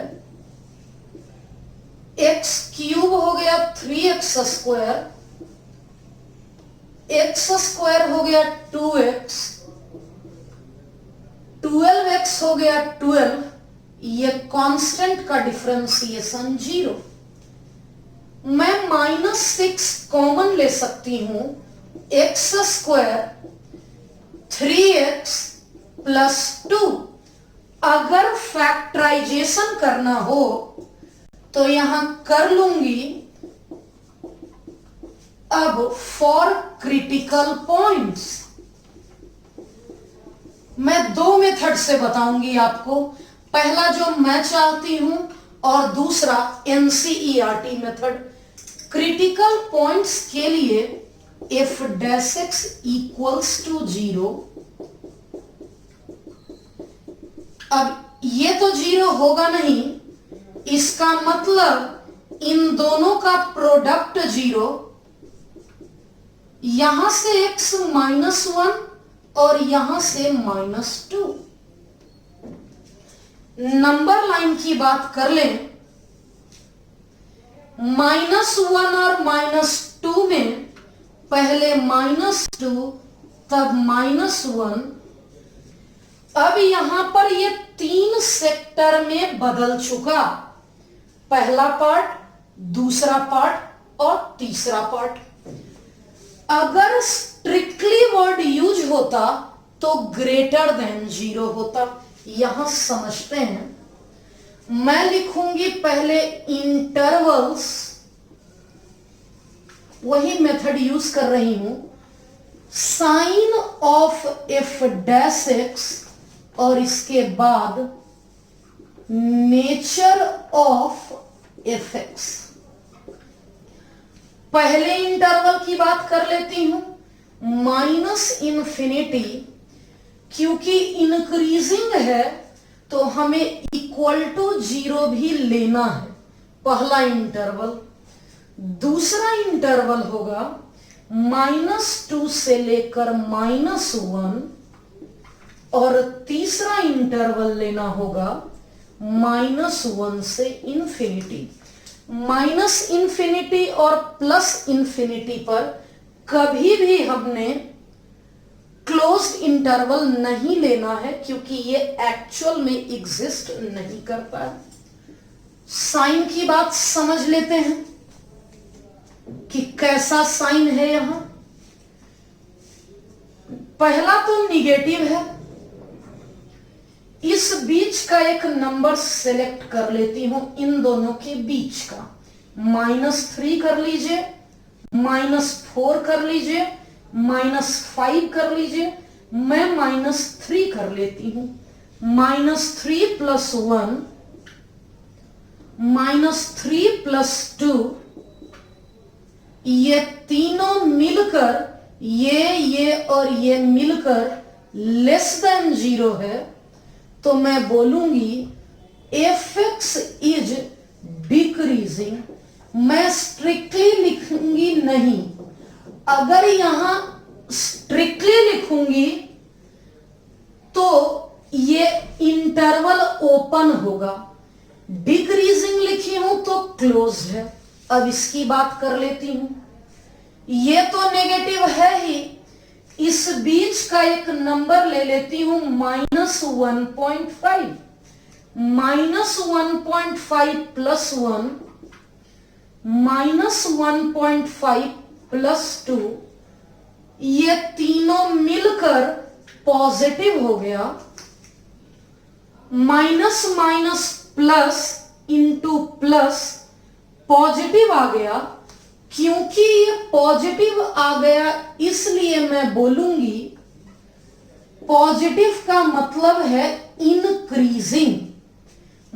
x³ हो गया 3x², x² हो गया 2x, 12x हो गया 12, ये कांस्टेंट का डिफरेंशिएशन 0। मैं -6 कॉमन ले सकती हूं, x² 3x + 2। अगर फैक्टराइजेशन करना हो तो यहां कर लूंगी। अब फॉर क्रिटिकल पॉइंट्स मैं 2 मेथड से बताऊंगी आपको, पहला जो मैं चाहती हूं और दूसरा एनसीईआरटी मेथड। क्रिटिकल पॉइंट्स के लिए f' = 0। अब ये तो 0 होगा नहीं, इसका मतलब इन दोनों का प्रोडक्ट 0। यहां से x -1 और यहां से -2। नंबर लाइन की बात कर लें, -1 और -2 में पहले -2 तब -1। अब यहां पर ये 3 सेक्टर में बदल चुका, पहला पार्ट, दूसरा पार्ट और तीसरा पार्ट। अगर स्ट्रिक्टली वर्ड यूज होता तो >0 होता। यहां समझते हैं, मैं लिखूंगी पहले इंटरवल्स, वही मेथड यूज कर रही हूं, साइन ऑफ f' और इसके बाद नेचर ऑफ fx। पहले इंटरवल की बात कर लेती हूं, -∞, क्योंकि इंक्रीजिंग है तो हमें =0 भी लेना है, पहला इंटरवल। दूसरा इंटरवल होगा -2 से लेकर -1 और तीसरा इंटरवल लेना होगा -1 से ∞। -∞ और +∞ पर कभी भी हमने क्लोज्ड इंटरवल नहीं लेना है, क्योंकि ये एक्चुअल में एग्जिस्ट नहीं करता है। साइन की बात समझ लेते हैं कि कैसा साइन है। यहां पहला तो निगेटिव है, इस बीच का एक नंबर सेलेक्ट कर लेती हूं, इन दोनों के बीच का, -3 कर लीजिए, -4 कर लीजिए, -5 कर लीजिए। मैं -3 कर लेती हूं। -3 + 1 -3 + 2, ये तीनों मिलकर, ये और ये मिलकर <0 है। तो मैं बोलूंगी fx इज डिक्रीजिंग। मैं स्ट्रिक्टली लिखूंगी नहीं। अगर यहां स्ट्रिक्टली लिखूंगी तो ये इंटरवल ओपन होगा, डिक्रीजिंग लिखी हूं तो क्लोज्ड है। अब इसकी बात कर लेती हूं। ये तो नेगेटिव है ही, इस बीच का एक नंबर ले लेती हूं -1.5। -1.5 + 1 -1.5 + 2, ये तीनों मिलकर पॉजिटिव हो गया। Minus minus plus into plus positive आ गया। क्योंकि ये पॉजिटिव आ गया इसलिए मैं बोलूंगी पॉजिटिव का मतलब है इंक्रीजिंग।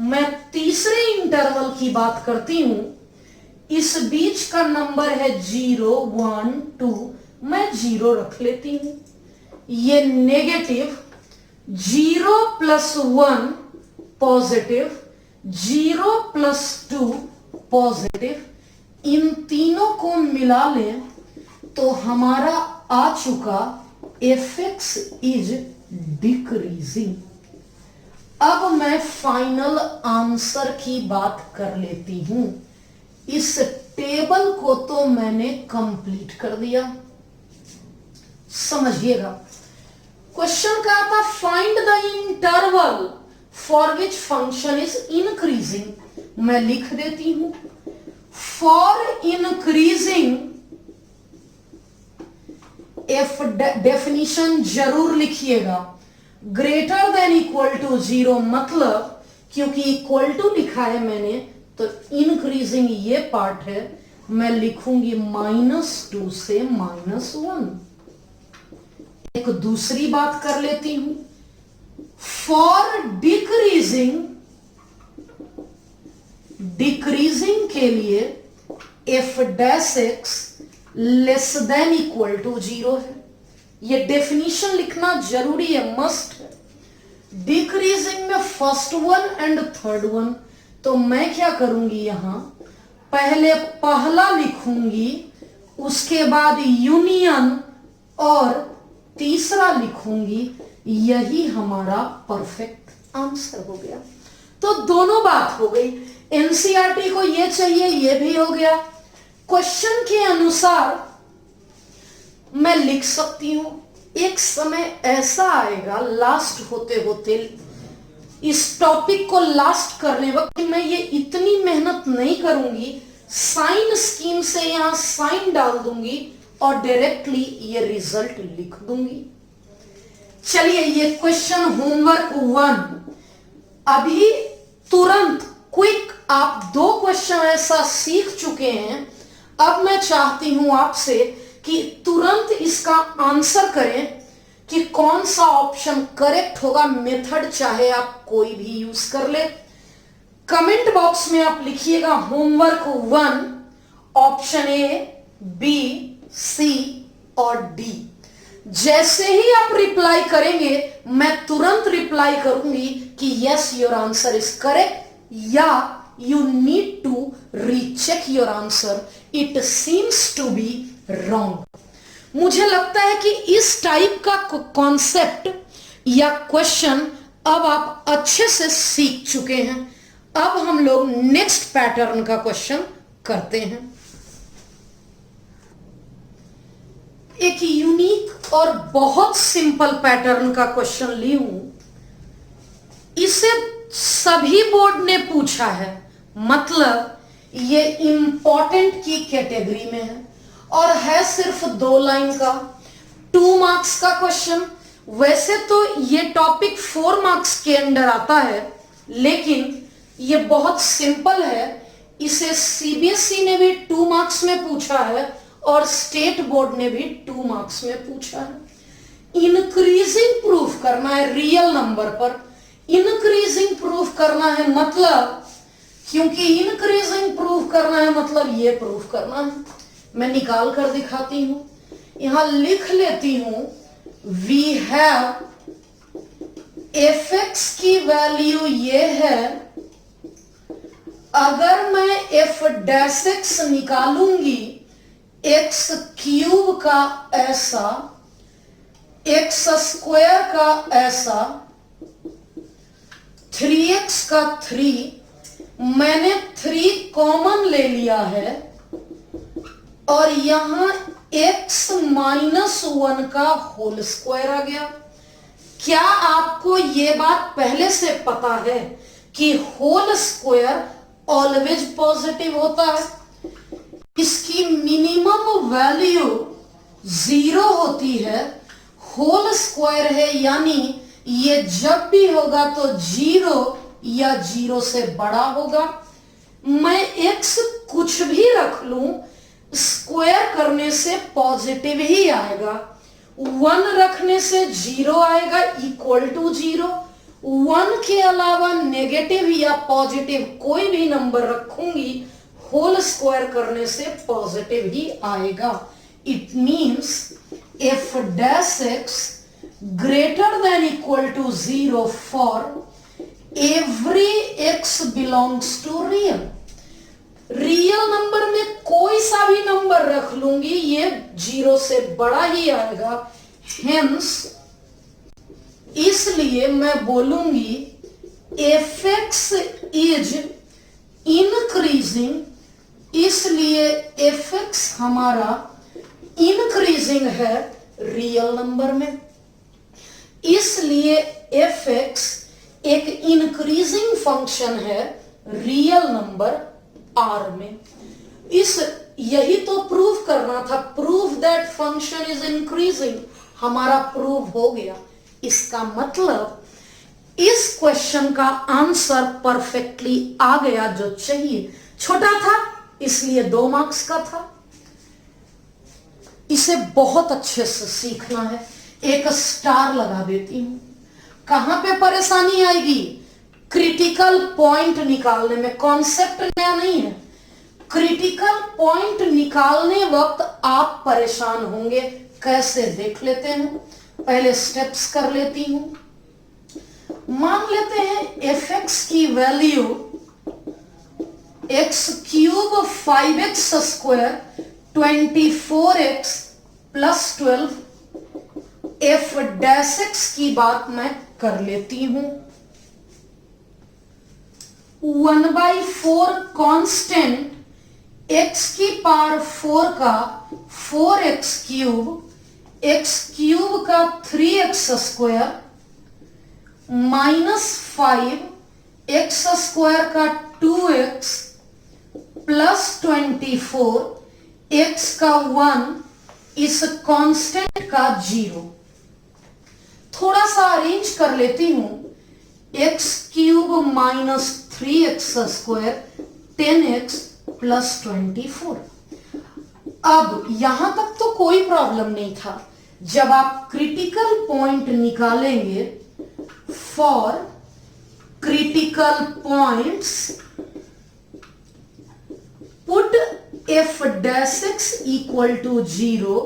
मैं तीसरे इंटरवल की बात करती हूं। इस बीच का नंबर है 0, 1, 2, मैं 0 रख लेती हूं। ये नेगेटिव 0 + 1 पॉजिटिव, 0 + 2 पॉजिटिव, इन तीनों को मिला लें तो हमारा आ चुका fx इज डिक्रीजिंग। अब मैं फाइनल आंसर की बात कर लेती हूं। इस टेबल को तो मैंने कंप्लीट कर दिया। समझिएगा, क्वेश्चन क्या था, find the interval for which function is increasing. मैं लिख देती हूं, फॉर इंक्रीजिंग, एफ डेफिनेशन जरूर लिखिएगा, ग्रेटर देन इक्वल टू 0, मतलब क्योंकि इक्वल टू लिखा है मैंने तो इंक्रीजिंग ये पार्ट है, मैं लिखूंगी -2 से -1। एक दूसरी बात कर लेती हूं, फॉर डिक्रीजिंग, डिक्रीजिंग के लिए f' less than equal to 0 है। ये डेफिनेशन लिखना जरूरी है, मस्ट है। डिक्रीजिंग में first one and third one, तो मैं क्या करूंगी, यहां पहले पहला लिखूंगी, उसके बाद यूनियन और तीसरा लिखूंगी। यही हमारा परफेक्ट आंसर हो गया। तो दोनों बात हो गई, एनसीईआरटी को ये चाहिए, ये भी हो गया। क्वेश्चन के अनुसार मैं लिख सकती हूं। एक समय ऐसा आएगा लास्ट होते होते, इस टॉपिक को लास्ट करने वक्त मैं ये इतनी मेहनत नहीं करूंगी, साइन स्कीम से यहां साइन डाल दूंगी और डायरेक्टली ये रिजल्ट लिख दूंगी। चलिए, ये क्वेश्चन होमवर्क 1 अभी तुरंत क्विक आप 2 क्वेश्चन ऐसा सीख चुके हैं। अब मैं चाहती हूं आपसे कि तुरंत इसका आंसर करें कि कौन सा ऑप्शन करेक्ट होगा। मेथड चाहे आप कोई भी यूज कर ले। कमेंट बॉक्स में आप लिखिएगा होमवर्क 1 ऑप्शन ए, बी, सी और डी। जैसे ही आप रिप्लाई करेंगे मैं तुरंत रिप्लाई करूंगी कि yes your answer is correct, या you need to recheck your answer, it seems to be wrong. मुझे लगता है कि इस टाइप का कॉन्सेप्ट या क्वेश्चन अब आप अच्छे से सीख चुके हैं। अब हम लोग नेक्स्ट पैटर्न का क्वेश्चन करते हैं। एक यूनिक और बहुत सिंपल पैटर्न का क्वेश्चन ली हूं। इसे सभी बोर्ड ने पूछा है, मतलब ये इंपॉर्टेंट की कैटेगरी में है और है सिर्फ 2 लाइन का, 2 मार्क्स का क्वेश्चन। वैसे तो ये टॉपिक 4 मार्क्स के अंदर आता है, लेकिन ये बहुत सिंपल है। इसे सीबीएसई ने भी 2 मार्क्स में पूछा है और स्टेट बोर्ड ने भी 2 मार्क्स में पूछा है। इंक्रीजिंग प्रूफ करना है रियल नंबर पर, इंक्रीजिंग प्रूफ करना है मतलब, क्योंकि इंक्रीजिंग प्रूफ करना है मतलब ये प्रूफ करना है। मैं निकाल कर दिखाती हूं, यहां लिख लेती हूं वी हैव fx की वैल्यू ये है, अगर मैं f dash x निकालूंगी x cube का ऐसा, x स्क्वायर का ऐसा, 3x का 3, मैंने 3 कॉमन ले लिया है और यहां x माइनस 1 का होल स्क्वायर आ गया। क्या आपको यह बात पहले से पता है कि होल स्क्वायर ऑलवेज पॉजिटिव होता है? इसकी मिनिमम वैल्यू 0 होती है, होल स्क्वायर है यानी ये जब भी होगा तो 0 या 0 से बड़ा होगा। मैं x कुछ भी रख लूं, स्क्वायर करने से पॉजिटिव ही आएगा। 1 रखने से 0 आएगा इक्वल टू 0। 1 के अलावा नेगेटिव या पॉजिटिव कोई भी नंबर रखूंगी, होल स्क्वायर करने से पॉजिटिव ही आएगा। It means f dash x greater than equal to 0 for every x belongs to real. Real number में कोई सा भी नंबर रख लूंगी, ये 0 से बड़ा ही आएगा। हेंस इसलिए मैं बोलूंगी fx इज इंक्रीजिंग, इसलिए fx हमारा इंक्रीजिंग है रियल नंबर में, इसलिए fx एक इंक्रीजिंग फंक्शन है रियल नंबर r में। यही तो प्रूफ करना था, proof that function is increasing, हमारा प्रूफ हो गया। इसका मतलब इस क्वेश्चन का आंसर परफेक्टली आ गया जो चाहिए। छोटा था इसलिए 2 मार्क्स का था, इसे बहुत अच्छे से सीखना है। एक स्टार लगा देती हूं। कहां पे परेशानी आएगी? क्रिटिकल पॉइंट निकालने में। कॉन्सेप्ट नया नहीं है, क्रिटिकल पॉइंट निकालने वक्त आप परेशान होंगे। कैसे देख लेते हैं, पहले स्टेप्स कर लेती हूं। मान लेते हैं fx की value x cube 5x square 24x plus 12, f dash x की बात मैं कर लेती हूं। 1/4 कांस्टेंट x की पावर 4 का 4x क्यूब, x क्यूब का 3x square minus 5 x square का 2x प्लस 24 x का 1 इस कांस्टेंट का 0। थोड़ा सा अरेंज कर लेती हूं। x cube minus 3x square 10x plus 24। अब यहां तक तो कोई प्रॉब्लम नहीं था। जब आप क्रिटिकल पॉइंट निकालेंगे, for critical points put f dash x equal to 0,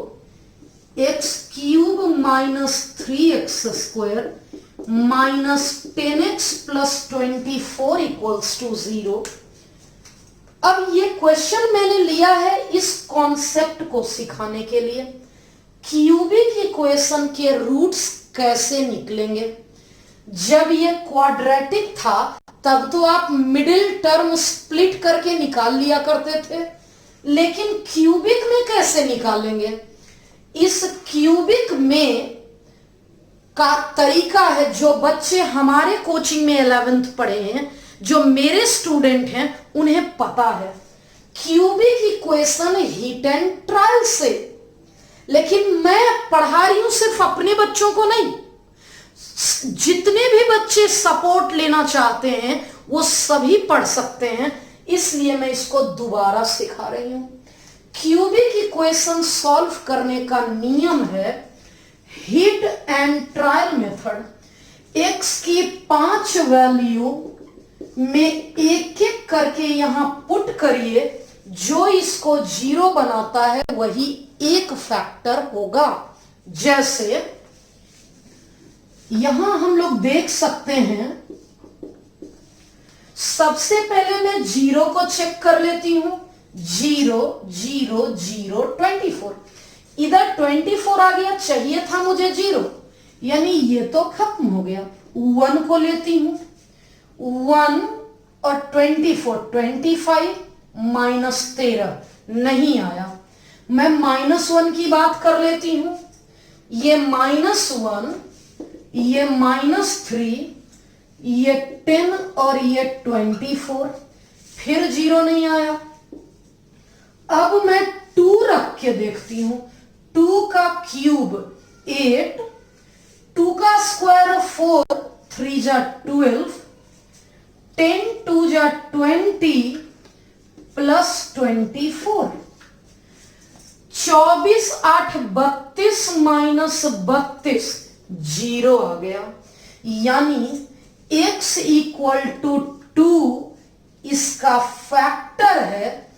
x cube minus 3x square minus 10x plus 24 equals to 0। अब ये क्वेश्चन मैंने लिया है इस कॉन्सेप्ट को सिखाने के लिए, क्यूबिक इक्वेशन के रूट्स कैसे निकलेंगे। जब ये क्वाड्रेटिक था तब तो आप मिडिल टर्म स्प्लिट करके निकाल लिया करते थे, लेकिन क्यूबिक में कैसे निकालेंगे? इस क्यूबिक में का तरीका है जो बच्चे हमारे कोचिंग में 11th पढ़े हैं, जो मेरे स्टूडेंट हैं उन्हें पता है। Cubic equation hit and trial से, लेकिन मैं पढ़ा रही हूं सिर्फ अपने बच्चों को नहीं, जितने भी बच्चे सपोर्ट लेना चाहते हैं वो सभी पढ़ सकते हैं। इसलिए मैं इसको दोबारा सिखा रही हूं। क्यूबिक इक्वेशन सॉल्व करने का नियम है hit and trial method. X की 5 वैल्यू में एक एक करके यहां पुट करिए, जो इसको 0 बनाता है वही एक फैक्टर होगा। जैसे यहां हम लोग देख सकते हैं, सबसे पहले मैं 0 को चेक कर लेती हूं। 0 0 0 24, इधर 24 आ गया, चाहिए था मुझे 0, यानी ये तो खत्म हो गया। 1 को लेती हूं, 1 और 24 25 माइनस 13 नहीं आया। मैं -1 की बात कर लेती हूं, ये -1, ये -3, ये 10 और ये 24, फिर 0 नहीं आया। अब मैं 2 रख के देखती हूं। 2 का क्यूब 8, 2 का स्क्वायर 4, 3 जा 12, 10 2 जा 20 प्लस 24, 24 8 32 माइनस 32 0 आ गया। यानी x इक्वल टू 2 इसका फैक्टर है।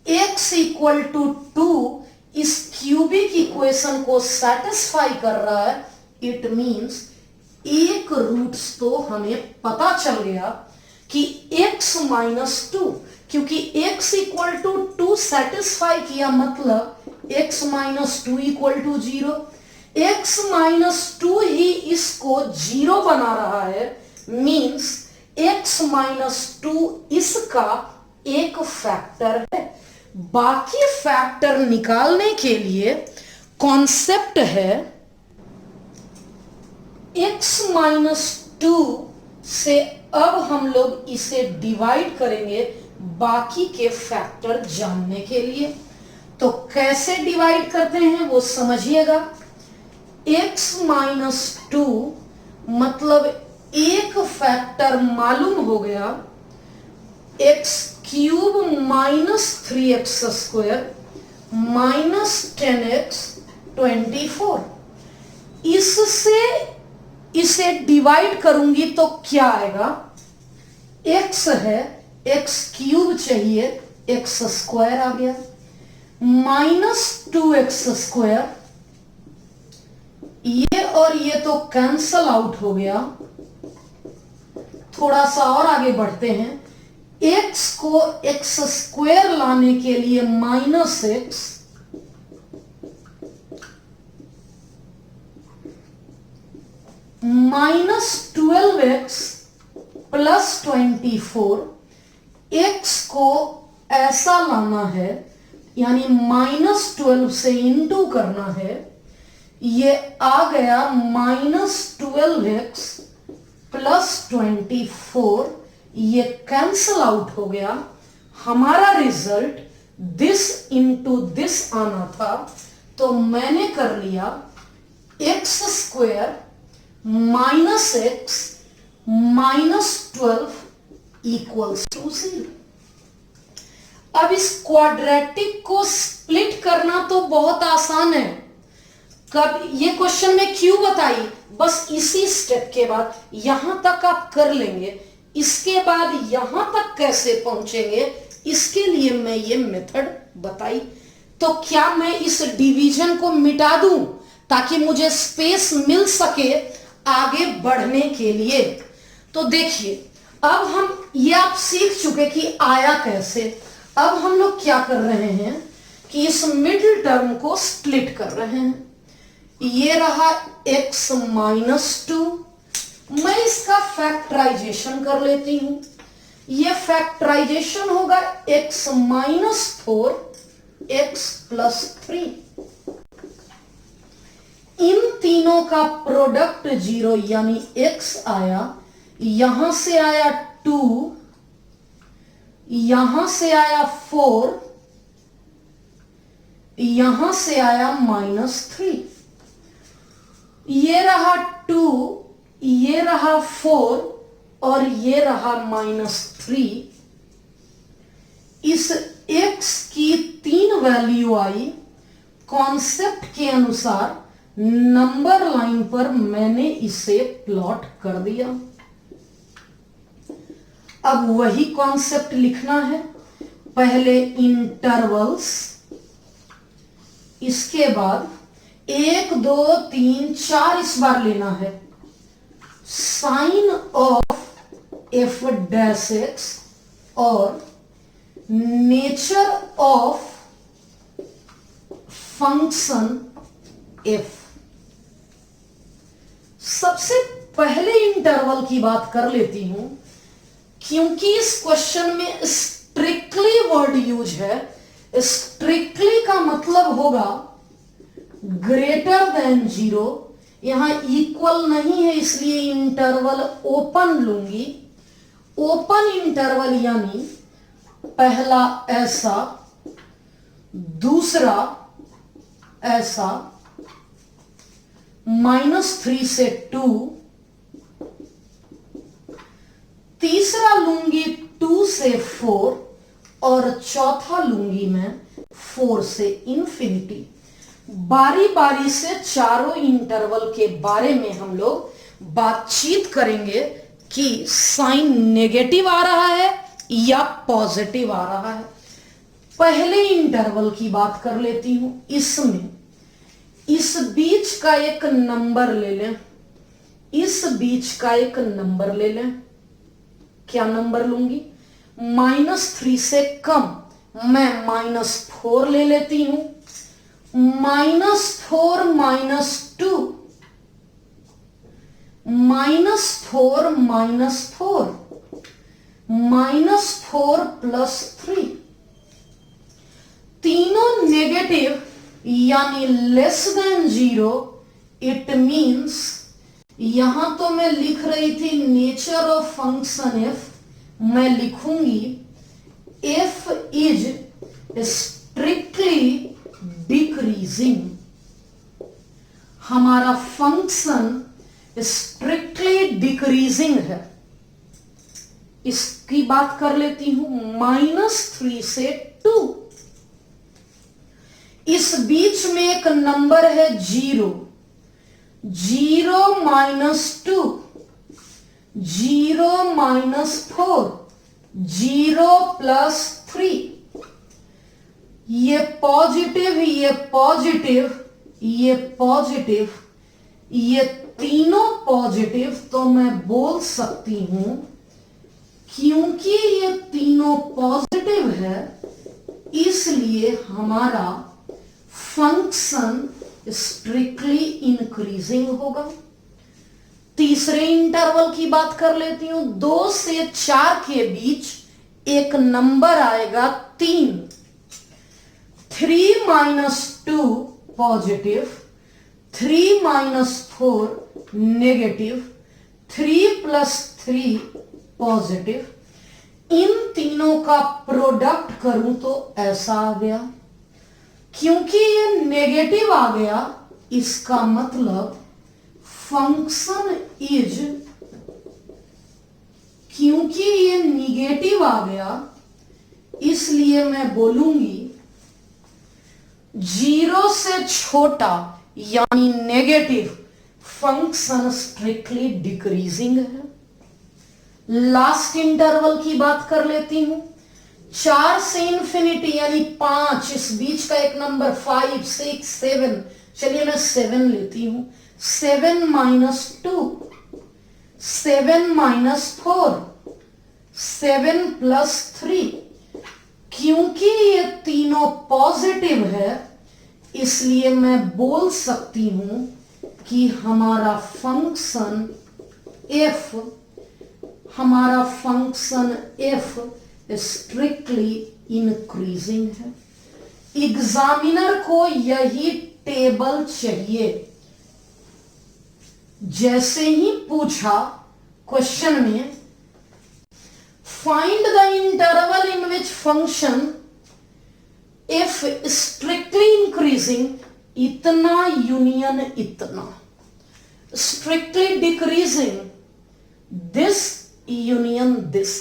x इक्वल टू 2 इस क्यूबिक इक्वेशन को सेटिस्फाई कर रहा है। इट मींस एक रूट्स तो हमें पता चल गया कि x -2, क्योंकि x इक्वल टू 2 सेटिस्फाई किया, मतलब x -2 इक्वल टू 0। x -2 ही इसको 0 बना रहा है, मींस x -2 इसका एक फैक्टर है। बाकी फैक्टर निकालने के लिए कॉन्सेप्ट है x -2 से अब हम लोग इसे डिवाइड करेंगे बाकी के फैक्टर जानने के लिए। तो कैसे डिवाइड करते हैं वो समझिएगा। x -2 मतलब एक फैक्टर मालूम हो गया, x क्यूब -3x² -10x 24। इससे इसे डिवाइड करूंगी तो क्या आएगा, x है, x क्यूब चाहिए, x² आ गया, -2x², ये और ये तो कैंसल आउट हो गया। थोड़ा सा और आगे बढ़ते हैं, x को x² लाने के लिए -x, -12x प्लस 24, x को ऐसा लाना है, यानी -12 से इंटू करना है। ये आ गया -12x प्लस 24, ये कैंसल आउट हो गया। हमारा रिजल्ट दिस इंटू दिस आना था, तो मैंने कर लिया x² -x -12 इक्वल्स टू 0। अब इस क्वाड्रेटिक को स्प्लिट करना तो बहुत आसान है। कब ये क्वेश्चन में क्यों बताई, बस इसी स्टेप के बाद यहां तक आप कर लेंगे। इसके बाद यहां तक कैसे पहुंचेंगे, इसके लिए मैं ये मेथड बताई। तो क्या मैं इस डिवीजन को मिटा दूं ताकि मुझे स्पेस मिल सके आगे बढ़ने के लिए? तो देखिए, अब हम ये आप सीख चुके कि आया कैसे। अब हम लोग क्या कर रहे हैं कि इस मिडिल टर्म को स्प्लिट कर रहे हैं। ये रहा x -2, मैं इसका फैक्टराइजेशन कर लेती हूं। ये फैक्टराइजेशन होगा x -4 x + 3। इन तीनों का प्रोडक्ट 0, यानी x आया, यहां से आया 2, यहां से आया 4, यहां से आया -3। ये रहा 2, ये रहा 4 और ये रहा -3। इस x की 3 वैल्यू आई, कॉन्सेप्ट के अनुसार नंबर लाइन पर मैंने इसे प्लॉट कर दिया। अब वही कॉन्सेप्ट लिखना है, पहले इंटरवल्स, इसके बाद 1 2 3 4 इस बार लेना है, sign of f dash x और नेचर ऑफ फंक्शन एफ। सबसे पहले इंटरवल की बात कर लेती हूं, क्योंकि इस क्वेश्चन में स्ट्रिक्टली वर्ड यूज है। स्ट्रिक्टली का मतलब होगा ग्रेटर देन 0, यहां इक्वल नहीं है इसलिए इंटरवल ओपन लूंगी। ओपन इंटरवल यानी पहला ऐसा, दूसरा ऐसा, -3 से 2, तीसरा लूंगी 2 से 4 और चौथा लूंगी मैं 4 से इंफिनिटी। बारी बारी से चारों इंटरवल के बारे में हम लोग बातचीत करेंगे कि साइन नेगेटिव आ रहा है या पॉजिटिव आ रहा है। पहले इंटरवल की बात कर लेती हूं। इसमें इस बीच का एक नंबर ले लें, इस बीच का एक नंबर ले लें। क्या नंबर लूंगी? -3 से कम मैं -4 ले लेती हूं। -4 -2, -4 -4 +3, तीनों नेगेटिव यानी लेस देन 0। इट मींस यहां तो मैं लिख रही थी नेचर ऑफ फंक्शन एफ, मैं लिखूंगी एफ इज स्ट्रिक्टली डिक्रीजिंग। हमारा फंक्शन स्ट्रिक्टली डिक्रीजिंग है। इसकी बात कर लेती हूं, -3 से 2। इस बीच में एक नंबर है 0, 0 -2, 0 -4, 0 +3। ये पॉजिटिव, ये पॉजिटिव, ये पॉजिटिव, ये तीनों पॉजिटिव, तो मैं बोल सकती हूं क्योंकि ये तीनों पॉजिटिव है इसलिए हमारा फंक्शन स्ट्रिक्टली इंक्रीजिंग होगा। तीसरे इंटरवल की बात कर लेती हूं। 2 से 4 के बीच एक नंबर आएगा 3, 3 -2 पॉजिटिव, 3 -4 नेगेटिव, 3 + 3 पॉजिटिव। इन तीनों का प्रोडक्ट करूं तो ऐसा आ गया। क्योंकि ये नेगेटिव आ गया इसका मतलब फंक्शन इज, क्योंकि ये निगेटिव आ गया इसलिए मैं बोलूंगी 0 से छोटा यानी नेगेटिव फंक्शन स्ट्रिक्टली डिक्रीजिंग है। लास्ट इंटरवल की बात कर लेती हूं। 4 से इंफिनिटी यानी 5, इस बीच का एक नंबर 5 6 7, चलिए मैं 7 लेती हूं। 7 -2, 7 -4, 7 +3। क्योंकि ये तीनों पॉजिटिव है इसलिए मैं बोल सकती हूं कि हमारा फंक्शन एफ स्ट्रिक्टली इंक्रीजिंग है। एग्जामिनर को यही टेबल चाहिए। जैसे ही पूछा क्वेश्चन में, find the interval in which function F strictly increasing, इतना यूनियन इतना, strictly decreasing this union this.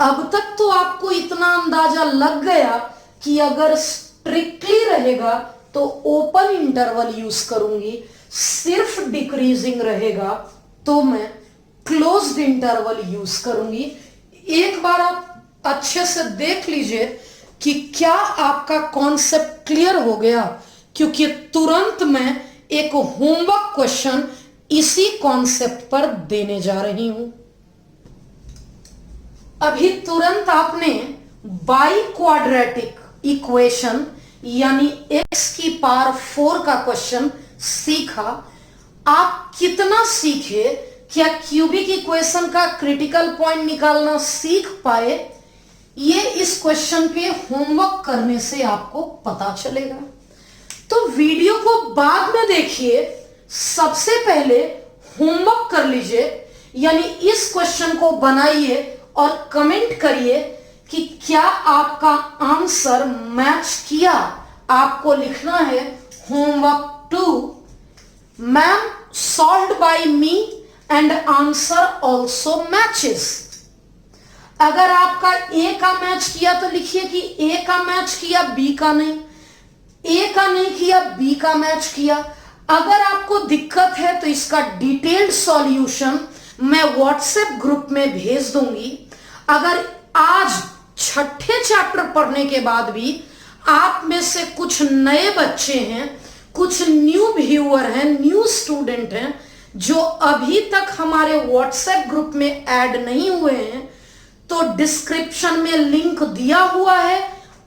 अब तक तो आपको इतना अंदाजा लग गया कि अगर स्ट्रिक्टली रहेगा तो ओपन इंटरवल यूज करूंगी, सिर्फ डिक्रीजिंग रहेगा तो मैं क्लोज्ड इंटरवल यूज करूंगी। एक बार आप अच्छे से देख लीजिए कि क्या आपका कॉन्सेप्ट क्लियर हो गया, क्योंकि तुरंत मैं एक होमवर्क क्वेश्चन इसी कॉन्सेप्ट पर देने जा रही हूं। अभी तुरंत आपने बाई क्वाड्रेटिक इक्वेशन यानी x की पावर 4 का क्वेश्चन सीखा। आप कितना सीखे, क्या क्यूबिक इक्वेशन का क्रिटिकल पॉइंट निकालना सीख पाए, ये इस क्वेश्चन पे होमवर्क करने से आपको पता चलेगा। तो वीडियो को बाद में देखिए, सबसे पहले होमवर्क कर लीजिए, यानी इस क्वेश्चन को बनाइए और कमेंट करिए कि क्या आपका आंसर मैच किया। आपको लिखना है homework 2 ma'am solved by me and answer also matches. अगर आपका ए का मैच किया तो लिखिए कि ए का मैच किया, बी का नहीं, ए का नहीं किया, बी का मैच किया। अगर आपको दिक्कत है तो इसका डिटेल्ड सॉल्यूशन मैं व्हाट्सएप ग्रुप में भेज दूंगी। अगर आज छठे चैप्टर पढ़ने के बाद भी आप में से कुछ नए बच्चे हैं, कुछ न्यू व्यूअर हैं, न्यू स्टूडेंट हैं जो अभी तक हमारे व्हाट्सएप ग्रुप में ऐड नहीं हुए हैं, तो डिस्क्रिप्शन में लिंक दिया हुआ है,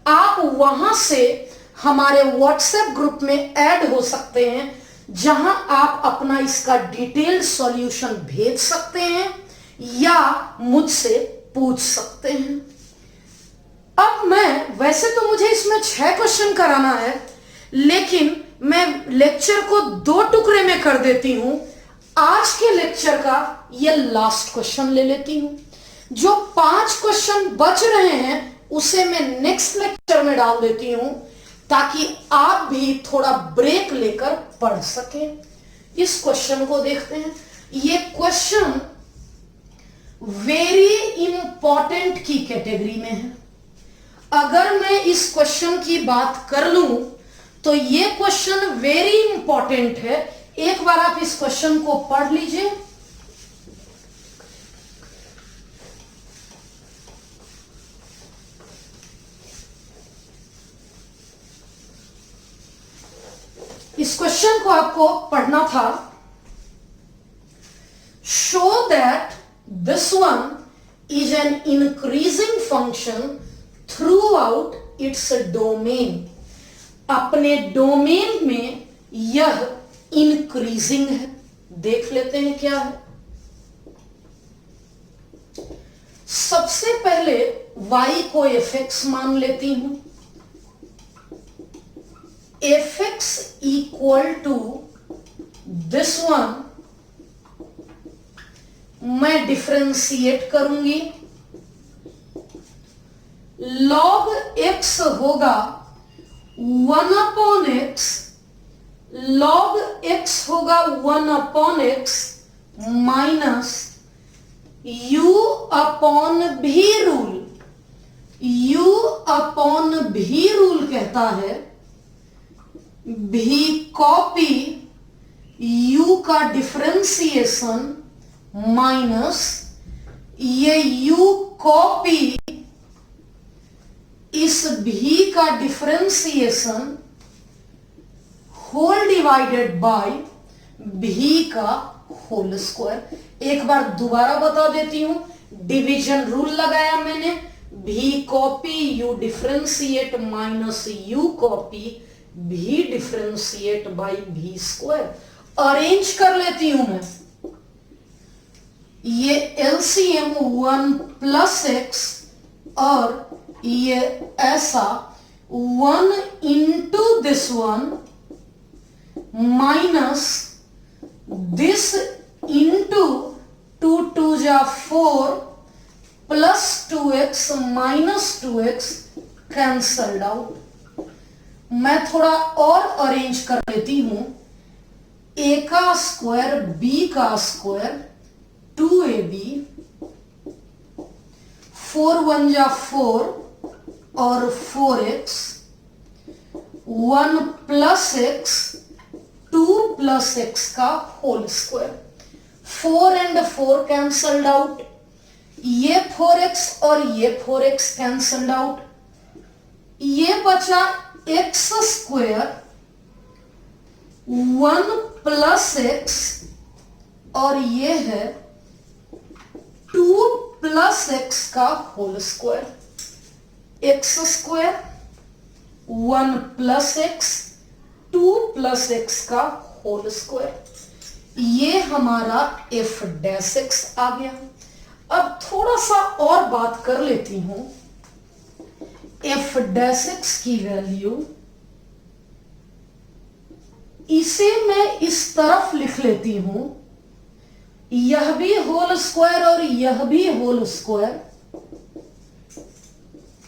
आप वहां से हमारे व्हाट्सएप ग्रुप में ऐड हो सकते हैं, जहां आप अपना इसका डिटेल्ड सॉल्यूशन भेज सकते हैं या मुझसे पूछ सकते हैं। अब मैं वैसे तो मुझे इसमें 6 क्वेश्चन कराना है, लेकिन मैं लेक्चर को 2 टुकड़े में कर देती हूं। आज के लेक्चर का ये लास्ट क्वेश्चन ले लेती हूं, जो 5 क्वेश्चन बच रहे हैं उसे मैं नेक्स्ट लेक्चर में डाल देती हूं, ताकि आप भी थोड़ा ब्रेक लेकर पढ़ सकें। इस क्वेश्चन को देखते हैं। ये क्वेश्चन वेरी इंपॉर्टेंट की कैटेगरी में है। अगर मैं इस क्वेश्चन की बात कर लूं तो ये क्वेश्चन वेरी इंपॉर्टेंट है। एक बार आप इस क्वेश्चन को पढ़ लीजिए। इस क्वेश्चन को आपको पढ़ना था। Show that this one is an increasing function through out its domain. अपने डोमेन में यह इंक्रीजिंग है। देख लेते हैं क्या है। सबसे पहले y को fx मान लेती हूं। fx equal to this one मैं डिफरेंशिएट करूंगी। log x होगा 1 अपॉन x, log x होगा 1 upon x minus u upon भी रूल। u अपॉन भी रूल कहता है भी कॉपी u का डिफरेंशिएशन माइनस ये u कॉपी इस भी का डिफरेंशिएशन होल डिवाइडेड बाय भी का होल स्क्वायर। एक बार दोबारा बता देती हूं, डिवीजन रूल लगाया मैंने, भी copy you differentiate minus you copy भी डिफरेंशिएट बाय भी स्क्वायर। अरेंज कर लेती हूं मैं। ये एलसीएम 1 प्लस एक्स और ये ऐसा 1 into this one minus this into 2 2 जा 4 plus 2x minus 2x cancelled out. मैं थोड़ा और अरेंज कर लेती हूं। a का स्क्वायर b का स्क्वायर 2ab 4 1 जा 4 और 4x, 1 plus x, 2 plus x का whole square. 4 and 4 cancelled out, ये 4x और ये 4x कैंसल्ड आउट, ये बचा एक्स स्क्वायर 1 प्लस एक्स और ये है 2 प्लस एक्स का whole square. X square 1 plus x 2 plus x का होल स्क्वायर, ये हमारा एफ डैश एक्स आ गया। अब थोड़ा सा और बात कर लेती हूं। एफ डैश एक्स की वैल्यू इसे मैं इस तरफ लिख लेती हूं, यह भी होल स्क्वायर और यह भी होल स्क्वायर।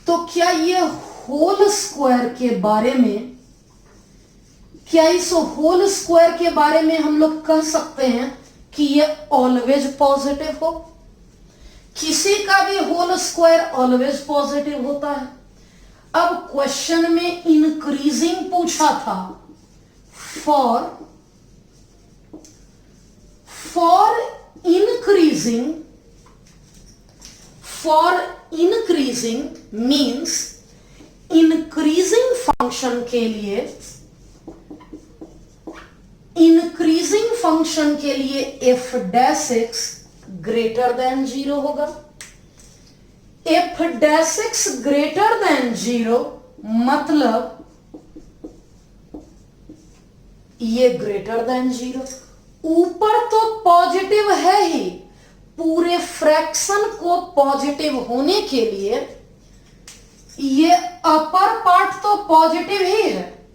तो क्या ये होल स्क्वायर के बारे में, क्या इस होल स्क्वायर के बारे में हम लोग कह सकते हैं कि ये ऑलवेज पॉजिटिव हो? किसी का भी होल स्क्वायर ऑलवेज पॉजिटिव होता है। अब क्वेश्चन में इंक्रीजिंग पूछा था, for increasing means increasing function के लिए f dash x greater than 0 होगा। f dash x greater than 0 मतलब ये ग्रेटर देन 0। ऊपर तो पॉजिटिव है ही, पूरे फ्रैक्शन को पॉजिटिव होने के लिए ये अपर पार्ट तो पॉजिटिव ही है।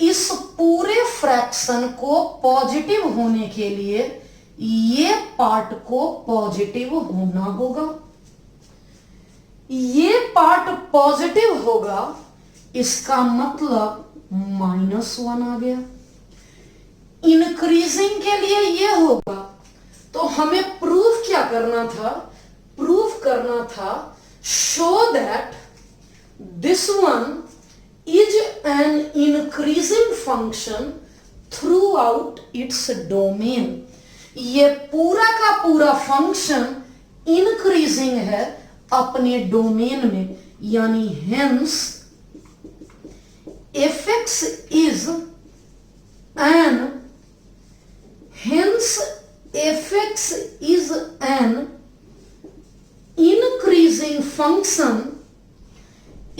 इस पूरे फ्रैक्शन को पॉजिटिव होने के लिए ये पार्ट को पॉजिटिव होना होगा। ये पार्ट पॉजिटिव होगा, इसका मतलब -1 आ गया। इंक्रीजिंग के लिए ये होगा, तो हमें प्रूफ क्या करना था? प्रूफ करना था show that this one is an increasing function through out its domain. ये पूरा का पूरा फंक्शन इंक्रीजिंग है अपने डोमेन में, यानी hence fx is an increasing function,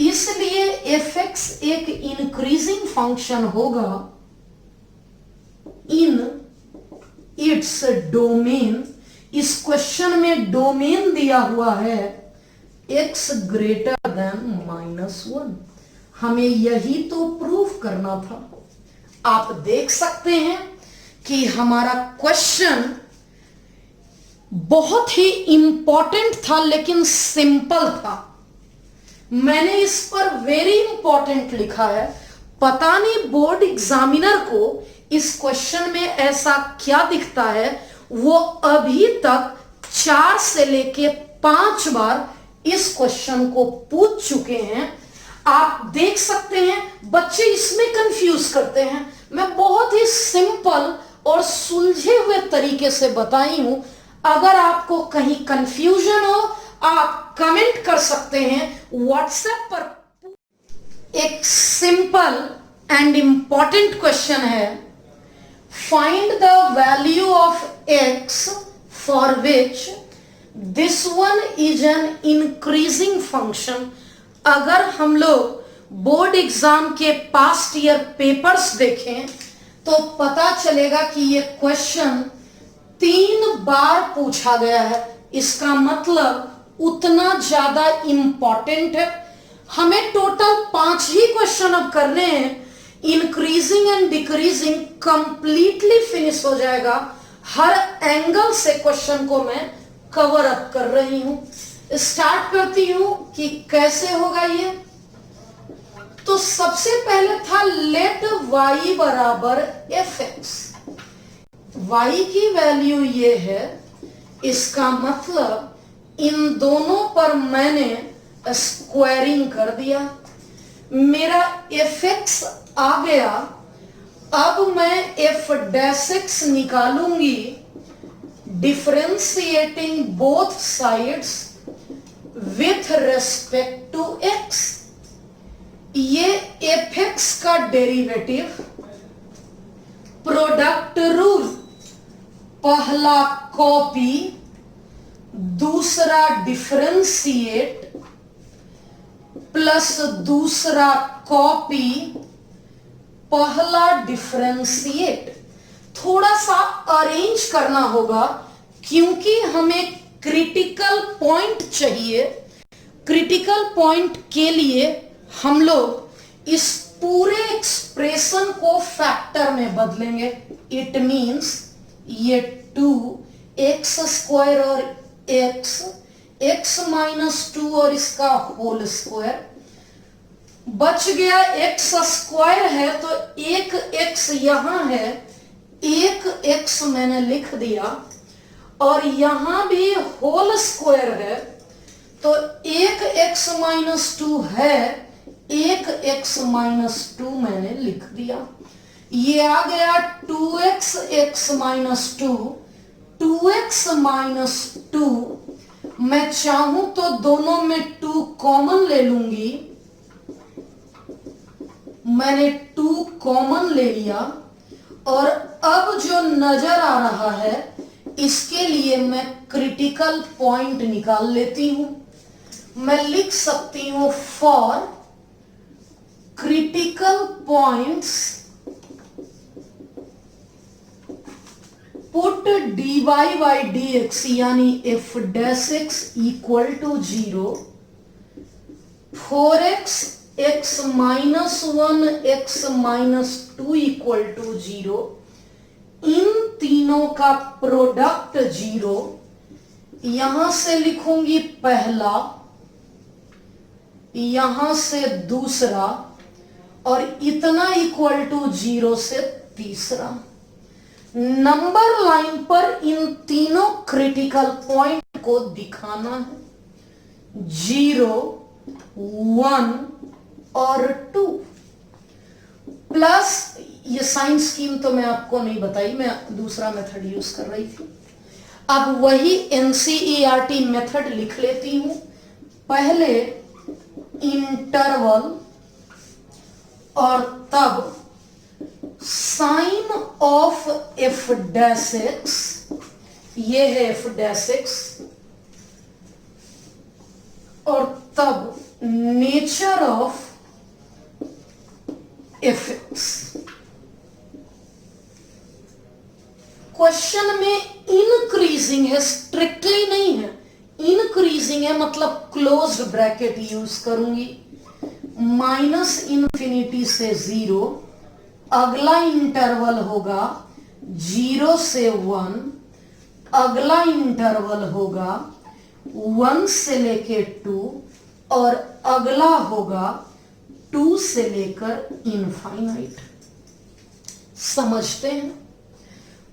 इसलिए fx एक increasing function होगा in its domain। इस क्वेश्चन में डोमेन दिया हुआ है x ग्रेटर देन -1। हमें यही तो प्रूफ करना था। आप देख सकते हैं कि हमारा क्वेश्चन बहुत ही इंपॉर्टेंट था लेकिन सिंपल था। मैंने इस पर वेरी इंपॉर्टेंट लिखा है। पता नहीं बोर्ड एग्जामिनर को इस क्वेश्चन में ऐसा क्या दिखता है, वो अभी तक 4 से लेके 5 बार इस क्वेश्चन को पूछ चुके हैं। आप देख सकते हैं बच्चे इसमें कंफ्यूज करते हैं। मैं बहुत ही सिंपल और सुलझे हुए तरीके से बताई हूं। अगर आपको कहीं कंफ्यूजन हो, आप कमेंट कर सकते हैं व्हाट्सएप पर। एक सिंपल एंड इंपॉर्टेंट क्वेश्चन है, find the value of x for which this one is an increasing function. अगर हम लोग बोर्ड एग्जाम के पास्ट ईयर पेपर्स देखें तो पता चलेगा कि ये क्वेश्चन 3 बार पूछा गया है। इसका मतलब उतना ज्यादा इंपॉर्टेंट है। हमें टोटल 5 ही क्वेश्चन अब करने हैं। Increasing and decreasing completely finish हो जाएगा। हर एंगल से क्वेश्चन को मैं कवर अप कर रही हूं। स्टार्ट करती हूं कि कैसे होगा ये। तो सबसे पहले था लेट y बराबर fx। y की वैल्यू ये है, इसका मतलब इन दोनों पर मैंने स्क्वायरिंग कर दिया, मेरा fx आ गया। अब मैं f डैश x निकालूंगी differentiating both sides with respect to x। ये fx का डेरिवेटिव, प्रोडक्ट रूल, पहला कॉपी, दूसरा डिफरेंशिएट, प्लस दूसरा कॉपी, पहला डिफरेंशिएट। थोड़ा सा अरेंज करना होगा क्योंकि हमें क्रिटिकल पॉइंट चाहिए। क्रिटिकल पॉइंट के लिए हम लोग इस पूरे एक्सप्रेशन को फैक्टर में बदलेंगे। इट मींस ये 2x स्क्वायर और x माइनस 2 और इसका होल स्क्वायर बच गया। x स्क्वायर है तो एक x यहां है, एक x मैंने लिख दिया, और यहां भी होल स्क्वायर है तो एक x माइनस 2 है, एक x माइनस 2 मैंने लिख दिया। ये आ गया 2x x minus 2, 2x minus 2। मैं चाहूं तो दोनों में 2 कॉमन ले लूंगी, मैंने 2 कॉमन ले लिया, और अब जो नजर आ रहा है इसके लिए मैं क्रिटिकल पॉइंट निकाल लेती हूं। मैं लिख सकती हूं for critical points put dy by dx यानी f dash x equal to 0, 4x x minus 1 x minus 2 equal to 0, इन तीनों का प्रोडक्ट 0। यहां से लिखूंगी पहला, यहां से दूसरा, और इतना इक्वल टू 0 से तीसरा। नंबर लाइन पर इन तीनों क्रिटिकल पॉइंट को दिखाना है, 0, 1 और 2। प्लस ये साइन स्कीम तो मैं आपको नहीं बताई, मैं दूसरा मेथड यूज कर रही थी। अब वही एनसीईआरटी मेथड लिख लेती हूं। पहले इंटरवल और तब sign of f dash x, ये है एफ डैश एक्स, और तब nature of f x. Question में इंक्रीजिंग है, स्ट्रिक्टली नहीं है, इंक्रीजिंग है, मतलब क्लोज्ड ब्रैकेट यूज करूंगी। माइनस इन्फिनिटी से 0, अगला इंटरवल होगा 0 से 1, अगला इंटरवल होगा 1 से लेकर 2, और अगला होगा 2 से लेकर इनफाइनाइट। समझते हैं?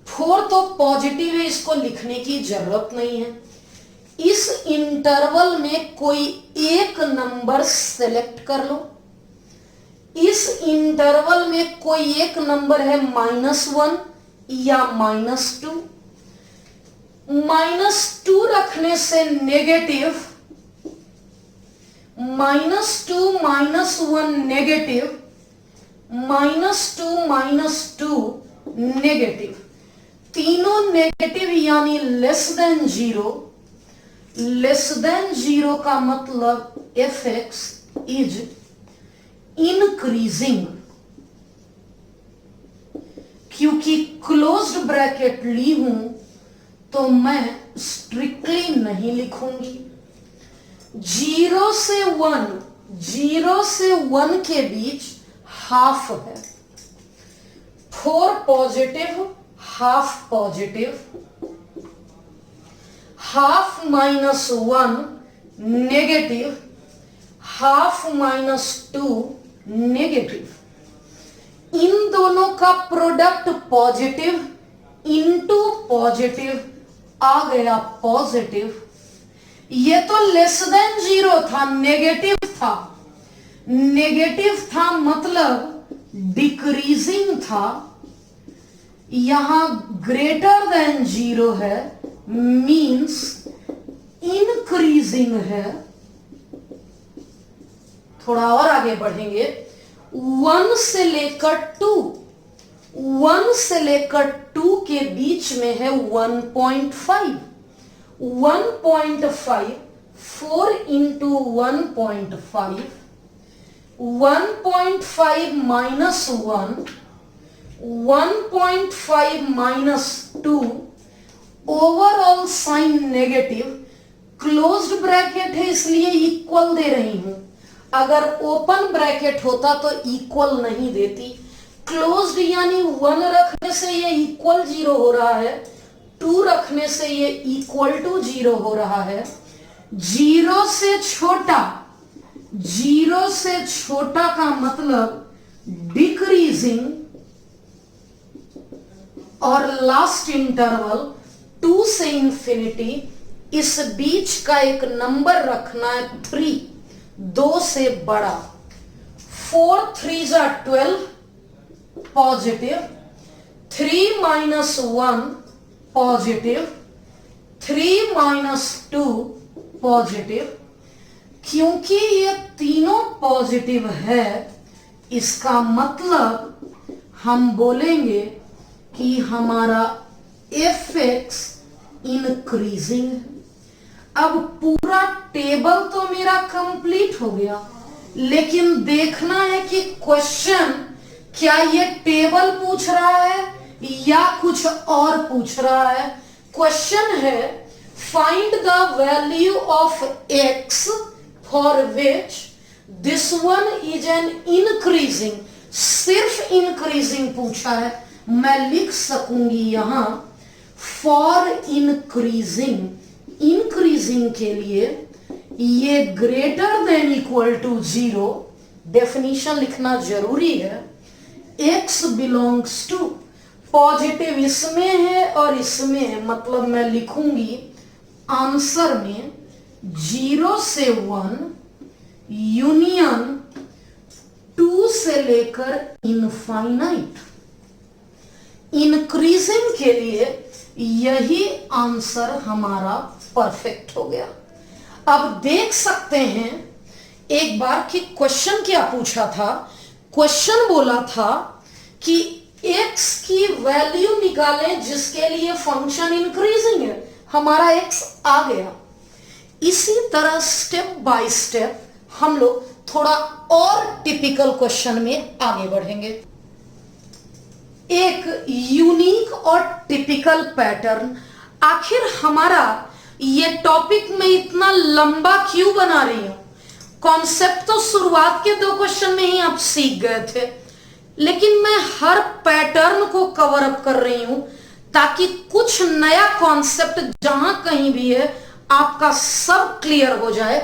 4 तो पॉजिटिव है, इसको लिखने की जरूरत नहीं है। इस इंटरवल में कोई एक नंबर सेलेक्ट कर लो। इस इंटरवल में कोई एक नंबर है -1 या -2। -2 रखने से नेगेटिव, -2 -1 नेगेटिव, -2 नेगेटिव, तीनों नेगेटिव यानी लेस देन 0। लेस देन 0 का मतलब एफ एक्स इज इंक्रीजिंग, क्योंकि क्लोज्ड ब्रैकेट ली हूं तो मैं स्ट्रिक्टली नहीं लिखूंगी। 0 से 1 के बीच हाफ है, 4 positive, half positive, half -1 negative, half -2 negative. इन दोनों का प्रोडक्ट पॉजिटिव इनटू पॉजिटिव आ गया पॉजिटिव, ये तो लेस देन जीरो था, नेगेटिव था मतलब डिक्रीजिंग था। यहां ग्रेटर देन जीरो है, मींस इंक्रीजिंग है। थोड़ा और आगे बढ़ेंगे, 1 से लेकर 2 के बीच में है 1.5, 4 into 1.5, 1.5 minus 1, 1.5 minus 2, overall sign negative, closed bracket है इसलिए इक्वल दे रही हूं। अगर ओपन ब्रैकेट होता तो इक्वल नहीं देती। क्लोज्ड यानी 1 रखने से ये इक्वल 0 हो रहा है, 2 रखने से ये इक्वल टू 0 हो रहा है। 0 से छोटा का मतलब डिक्रीजिंग, और लास्ट इंटरवल 2 से इंफिनिटी, इस बीच का एक नंबर रखना है 3, 2 से बड़ा। 4 3 जा 12 positive, 3 minus 1 positive, 3 minus 2 positive. क्योंकि ये तीनों पॉजिटिव है, इसका मतलब हम बोलेंगे कि हमारा fx इंक्रीजिंग है। अब पूरा टेबल तो मेरा कंप्लीट हो गया, लेकिन देखना है कि क्वेश्चन क्या ये टेबल पूछ रहा है या कुछ और पूछ रहा है। क्वेश्चन है find the value of x for which this one is an increasing. सिर्फ इंक्रीजिंग पूछा है, मैं लिख सकूंगी यहां फॉर इंक्रीजिंग। इंक्रीजिंग के लिए ये greater than equal to 0, definition लिखना जरूरी है। x बिलोंग्स टू, पॉजिटिव इसमें है और इसमें है, मतलब मैं लिखूंगी आंसर में 0 से 1 यूनियन 2 से लेकर इनफाइनाइट। इंक्रीजिंग के लिए यही आंसर हमारा परफेक्ट हो गया। अब देख सकते हैं एक बार कि क्वेश्चन क्या पूछा था। क्वेश्चन बोला था कि x की वैल्यू निकालें जिसके लिए फंक्शन इंक्रीजिंग है। हमारा x आ गया। इसी तरह स्टेप बाय स्टेप हम लोग थोड़ा और टिपिकल क्वेश्चन में आगे बढ़ेंगे। एक यूनिक और टिपिकल पैटर्न। आखिर हमारा ये टॉपिक में इतना लंबा क्यों बना रही हूं? कॉन्सेप्ट तो शुरुआत के 2 क्वेश्चन में ही आप सीख गए थे, लेकिन मैं हर पैटर्न को कवर अप कर रही हूं ताकि कुछ नया कॉन्सेप्ट जहां कहीं भी है आपका सब क्लियर हो जाए।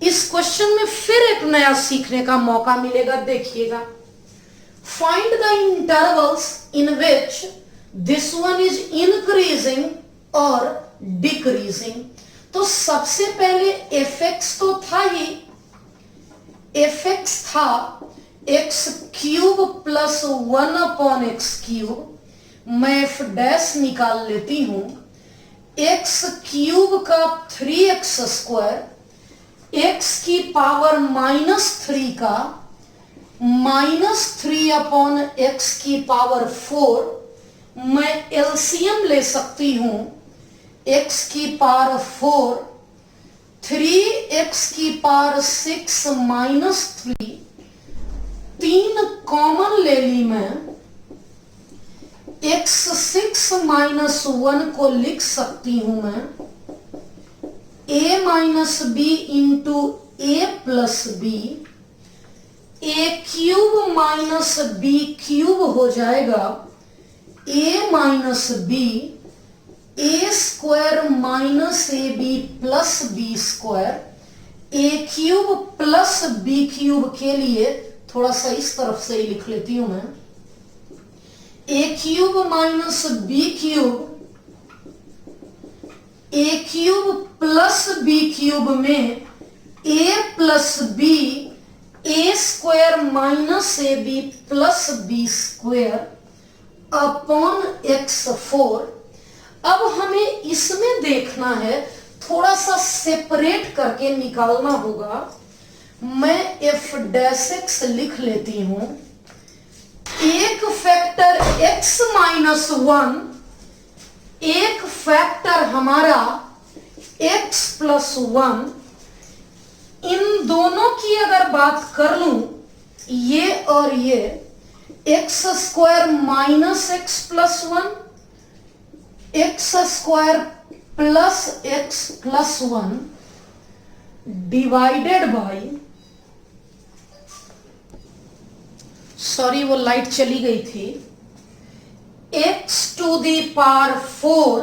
इस क्वेश्चन में फिर एक नया सीखने का मौका मिलेगा, देखिएगा। Find the intervals in which this one is increasing or decreasing। तो सबसे पहले fx तो था ही, fx था x cube plus 1 upon x cube. मैं f डैश निकाल लेती हूं, x क्यूब का 3x स्क्वायर, x की पावर -3 का -3 अपॉन एक्स की पावर 4। मैं एलसीएम ले सकती हूं, x की पावर 4, 3x की पावर 6 -3, 3 कॉमन ले ली मैं। x6 -1 को लिख सकती हूं मैं a minus b into a plus b. a cube minus B cube हो जाएगा a minus b, a square minus A B plus B square. a cube plus B cube के लिए थोड़ा सा इस तरफ से ही लिख लेती हूं मैं, a cube minus B cube A cube plus B cube में A plus B A square minus A B plus B square upon x 4। अब हमें इसमें देखना है, थोड़ा सा सेपरेट करके निकालना होगा। मैं एफ डैश एक्स लिख लेती हूं। एक फैक्टर x माइनस 1, एक फैक्टर हमारा x प्लस 1, इन दोनों की अगर बात कर लूं, ये और ये, x square minus x plus 1, x square plus x plus 1 divided by, sorry वो लाइट चली गई थी, x टू दी पावर 4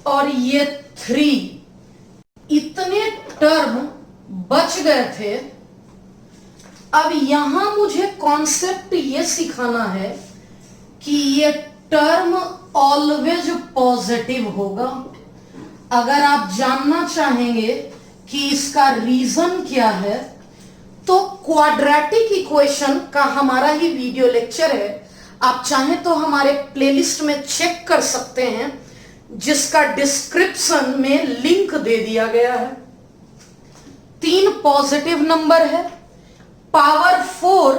और ये 3, इतने टर्म बच गए थे। अब यहां मुझे कॉन्सेप्ट ये सिखाना है कि ये टर्म ऑलवेज पॉजिटिव होगा। अगर आप जानना चाहेंगे कि इसका रीजन क्या है, तो क्वाड्रेटिक इक्वेशन का हमारा ही वीडियो लेक्चर है, आप चाहें तो हमारे प्लेलिस्ट में चेक कर सकते हैं, जिसका डिस्क्रिप्शन में लिंक दे दिया गया है। 3 पॉजिटिव नंबर है, पावर 4,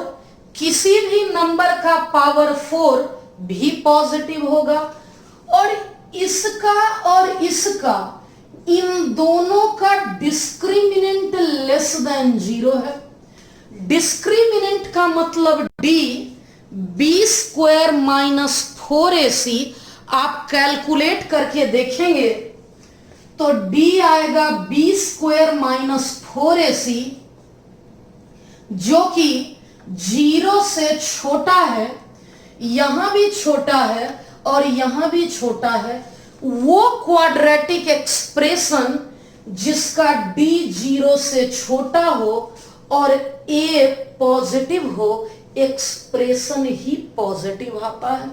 किसी भी नंबर का पावर 4 भी पॉजिटिव होगा, और इसका और इसका, इन दोनों का डिस्क्रिमिनेंट लेस देन 0 है। डिस्क्रिमिनेंट का मतलब D, B square minus 4ac, आप कैलकुलेट करके देखेंगे तो डी आएगा बी स्क्वायर माइनस 4ac, जो कि 0 से छोटा है, यहां भी छोटा है और यहां भी छोटा है। वो क्वाड्रेटिक एक्सप्रेशन जिसका डी 0 से छोटा हो और ए पॉजिटिव हो, एक्सप्रेशन ही पॉजिटिव आता है।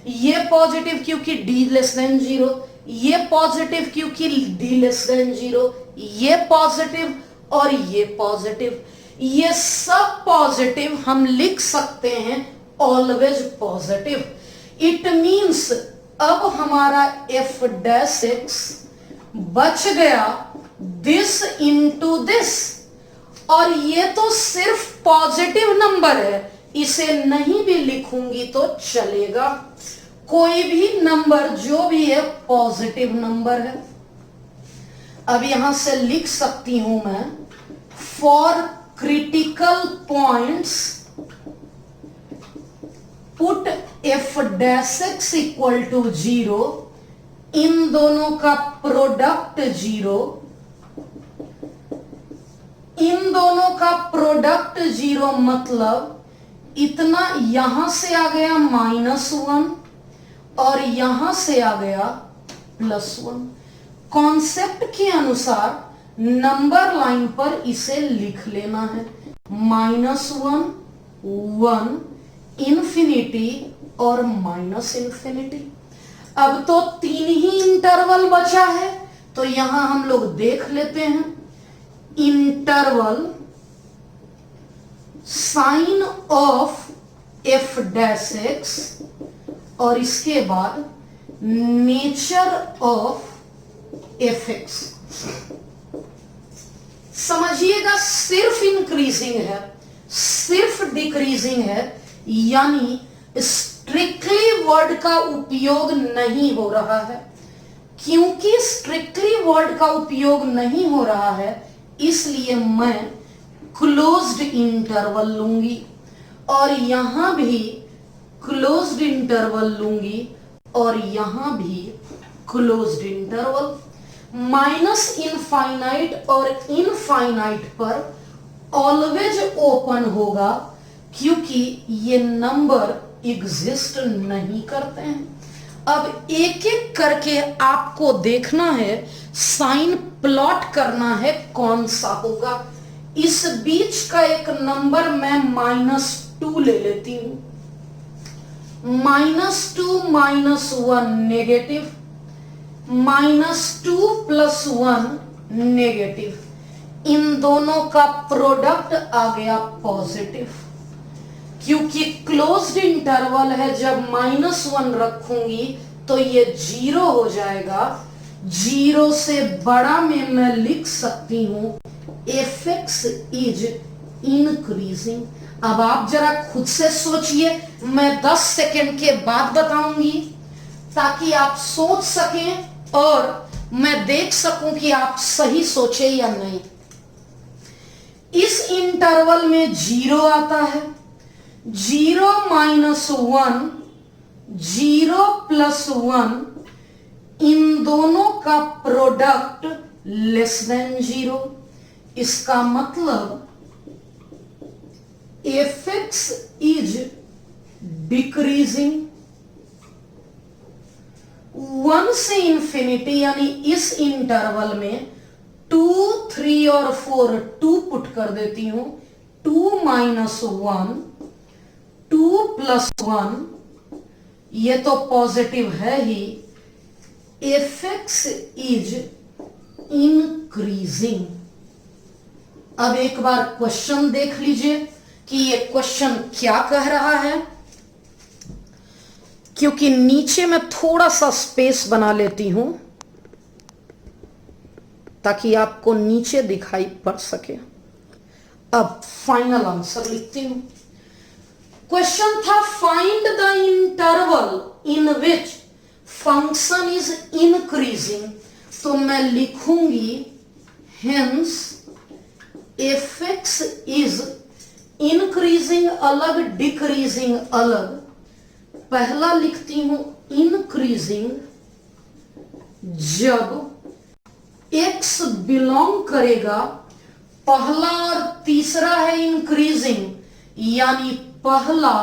ये पॉजिटिव क्योंकि डी लेस देन 0, ये पॉजिटिव क्योंकि डी लेस देन 0, ये पॉजिटिव और ये पॉजिटिव, ये सब पॉजिटिव हम लिख सकते हैं ऑलवेज पॉजिटिव। इट मींस अब हमारा एफ डैश एक्स बच गया दिस इनटू दिस, और ये तो सिर्फ पॉजिटिव नंबर है, इसे नहीं भी लिखूंगी तो चलेगा। कोई भी नंबर जो भी है पॉजिटिव नंबर है। अब यहां से लिख सकती हूं मैं, for critical points put f dash x equal to 0, इन दोनों का प्रोडक्ट 0, इन दोनों का प्रोडक्ट 0 मतलब इतना यहां से आ गया -1 और यहां से आ गया +1। कॉन्सेप्ट के अनुसार नंबर लाइन पर इसे लिख लेना है, -1, 1, इंफिनिटी और -इंफिनिटी। अब तो 3 ही इंटरवल बचा है, तो यहां हम लोग देख लेते हैं। Interval sign of f dash x और इसके बाद नेचर ऑफ एफ एक्स। समझिएगा, सिर्फ इंक्रीजिंग है, सिर्फ डिक्रीजिंग है, यानी स्ट्रिक्टली वर्ड का उपयोग नहीं हो रहा है। क्योंकि स्ट्रिक्टली वर्ड का उपयोग नहीं हो रहा है, इसलिए मैं क्लोज्ड इंटरवल लूंगी और यहां भी क्लोज्ड इंटरवल लूंगी और यहां भी क्लोज्ड इंटरवल। माइनस इनफाइनाइट और इनफाइनाइट पर ऑलवेज ओपन होगा, क्योंकि ये नंबर एग्जिस्ट नहीं करते हैं। अब एक एक करके आपको देखना है, साइन प्लॉट करना है कौन सा होगा। इस बीच का एक नंबर मैं -2 ले लेती हूं। -2 -1 नेगेटिव, -2 + 1 नेगेटिव, इन दोनों का प्रोडक्ट आ गया पॉजिटिव। क्योंकि क्लोज्ड इंटरवल है, जब -1 रखूंगी तो ये 0 हो जाएगा। 0 से बड़ा में मैं लिख सकती हूं f(x) इज इंक्रीजिंग। अब आप जरा खुद से सोचिए, मैं 10 सेकेंड के बाद बताऊंगी ताकि आप सोच सकें और मैं देख सकूं कि आप सही सोचे या नहीं। इस इंटरवल में 0 आता है, 0 - 1, 0 + 1, इन दोनों का प्रोडक्ट <0। इसका मतलब f(x) इज डिक्रीजिंग। 1 से इंफिनिटी यानी इस इंटरवल में 2, 3 और 4, 2 पुट कर देती हूं। 2 - 1, 2 + 1, ये तो पॉजिटिव है ही। f(x) is increasing. अब एक बार क्वेश्चन देख लीजिए कि ये क्वेश्चन क्या कह रहा है। क्योंकि नीचे मैं थोड़ा सा स्पेस बना लेती हूं ताकि आपको नीचे दिखाई पड़ सके। अब फाइनल आंसर लिखती हूं। क्वेश्चन था find the interval in which function is increasing, तो मैं लिखूंगी हेंस f(x) इज इंक्रीजिंग अलग, डिक्रीजिंग अलग। पहला लिखती हूं इंक्रीजिंग जब x बिलोंग करेगा, पहला और तीसरा है इंक्रीजिंग, यानी पहला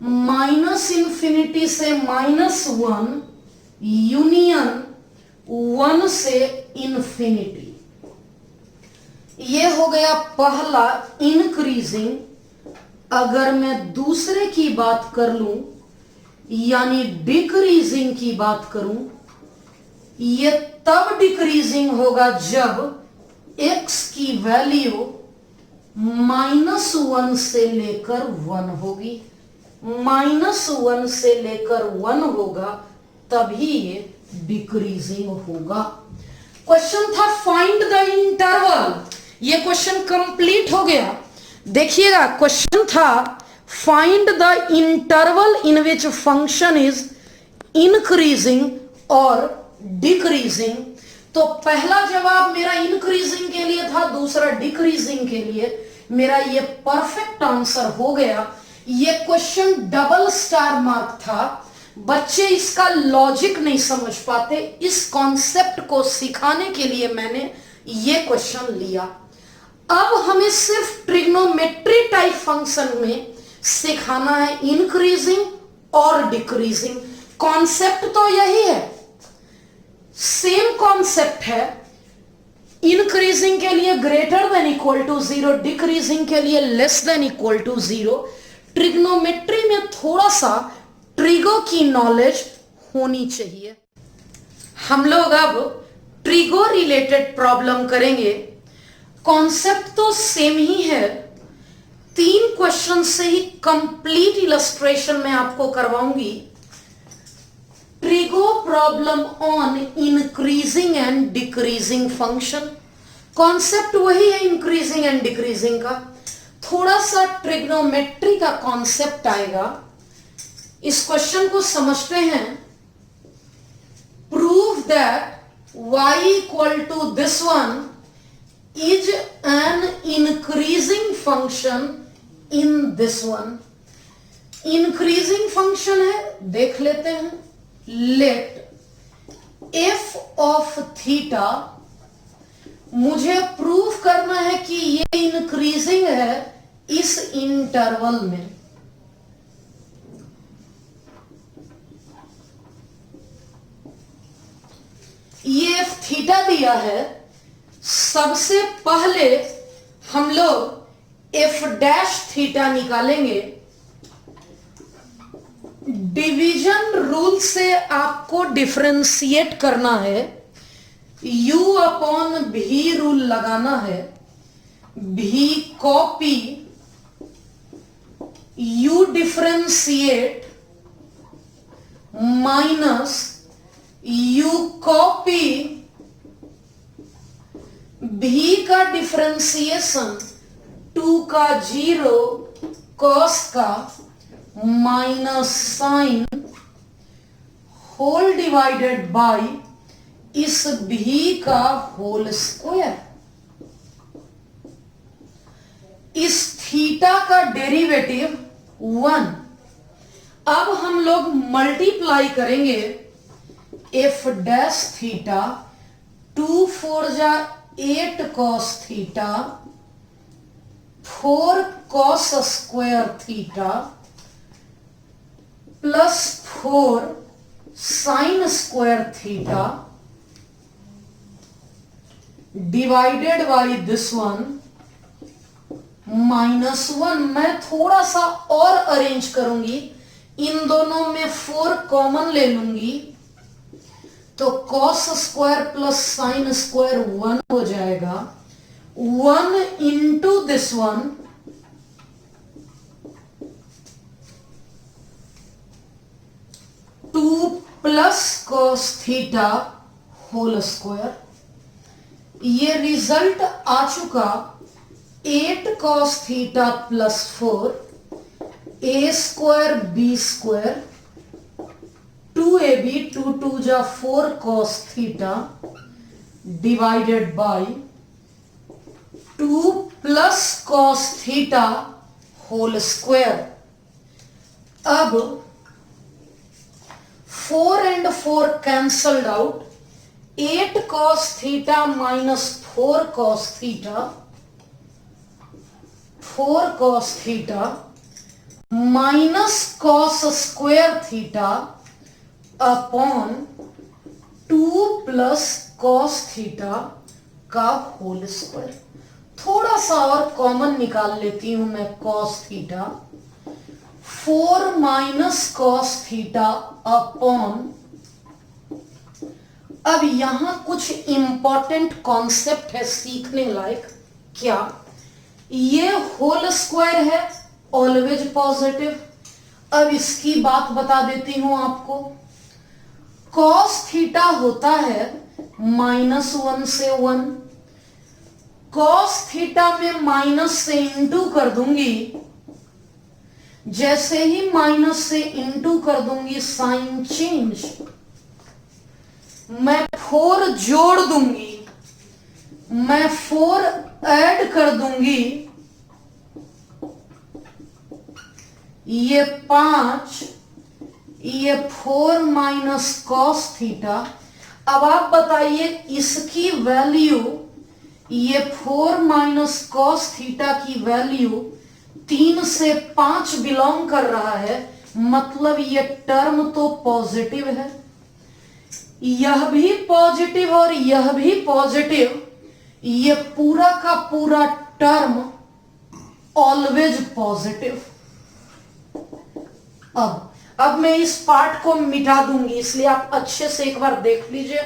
-∞ से -1 यूनियन 1 से इंफिनिटी। ये हो गया पहला इंक्रीजिंग। अगर मैं दूसरे की बात कर लूं यानी डिक्रीजिंग की बात करूं, ये तब डिक्रीजिंग होगा जब x की वैल्यू -1 से लेकर 1 होगी। -1 से लेकर 1 होगा तभी ये डिक्रीजिंग होगा। क्वेश्चन था फाइंड द इंटरवल, ये क्वेश्चन कंप्लीट हो गया। देखिएगा क्वेश्चन था find the interval in which function is increasing और डिक्रीजिंग। तो पहला जवाब मेरा इंक्रीजिंग के लिए था, दूसरा डिक्रीजिंग के लिए। मेरा ये परफेक्ट आंसर हो गया। ये क्वेश्चन डबल स्टार मार्क था। बच्चे इसका लॉजिक नहीं समझ पाते, इस कॉन्सेप्ट को सिखाने के लिए मैंने ये क्वेश्चन लिया। अब हमें सिर्फ ट्रिग्नोमेट्री टाइप फंक्शन में सिखाना है इंक्रीजिंग और डिक्रीजिंग। कॉन्सेप्ट तो यही है, सेम कॉन्सेप्ट है। इंक्रीजिंग के लिए greater than equal to 0, decreasing के लिए less than equal to 0। Trigonometry में थोड़ा सा ट्रिगो की नॉलेज होनी चाहिए। हम लोग अब ट्रिगो रिलेटेड प्रॉब्लम करेंगे। कॉन्सेप्ट तो सेम ही है, 3 क्वेश्चन से ही कंप्लीट इलस्ट्रेशन में आपको करवाऊंगी। Trigo problem on increasing and decreasing function. Concept वही है इंक्रीजिंग एंड डिक्रीजिंग का, थोड़ा सा ट्रिग्नोमेट्री का कॉन्सेप्ट आएगा। इस क्वेश्चन को समझते हैं। Prove that y equal to this one is an increasing function in this one. Increasing function है, देख लेते हैं। लेट f ऑफ थीटा, मुझे प्रूव करना है कि ये इंक्रीजिंग है इस इंटरवल में। ये f थीटा दिया है। सबसे पहले हम लोग f डैश थीटा निकालेंगे। डिवीजन रूल से आपको डिफरेंशिएट करना है, u अपॉन भी रूल लगाना है, v copy, u differentiate minus u copy v का डिफरेंशिएशन 2 का 0 कॉस का minus sine whole divided by इस भी का होल स्क्वायर। इस थीटा का डेरिवेटिव 1। अब हम लोग मल्टीप्लाई करेंगे एफ डैश थीटा 2 4 जा 8 cos theta 4 cos square theta plus 4 sine square theta divided by this one -1। मैं थोड़ा सा और अरेंज करूंगी, इन दोनों में 4 कॉमन ले लूंगी तो cos square plus sine square 1 हो जाएगा। 1 into this one 2 plus cos theta whole square. ये रिजल्ट आ चुका 8 cos theta plus 4 a square b square 2ab 2 2 जा 4 cos theta divided by 2 plus cos theta whole square. अब 4 and 4 cancelled out, 8 cos theta minus 4 cos theta 4 cos theta minus cos square theta upon 2 plus cos theta का whole square. थोड़ा सा और common निकाल लेती हूं मैं cos theta 4 minus cos theta upon. अब यहां कुछ इंपॉर्टेंट कॉन्सेप्ट है सीखने लायक। क्या ये होल स्क्वायर है, ऑलवेज पॉजिटिव। अब इसकी बात बता देती हूं आपको। कॉस थीटा होता है -1 से 1। कॉस थीटा में माइनस से इंटू कर दूंगी, जैसे ही माइनस से इंटू कर दूंगी साइन चेंज। मैं 4 जोड़ दूंगी, मैं 4 ऐड कर दूंगी, ये 5, ये 4 माइनस कॉस थीटा। अब आप बताइए इसकी वैल्यू, ये 4 माइनस कॉस थीटा की वैल्यू 3 से 5 बिलोंग कर रहा है, मतलब ये टर्म तो पॉजिटिव है। यह भी पॉजिटिव और यह भी पॉजिटिव, ये पूरा का पूरा टर्म ऑलवेज पॉजिटिव। अब मैं इस पार्ट को मिटा दूंगी, इसलिए आप अच्छे से एक बार देख लीजिए,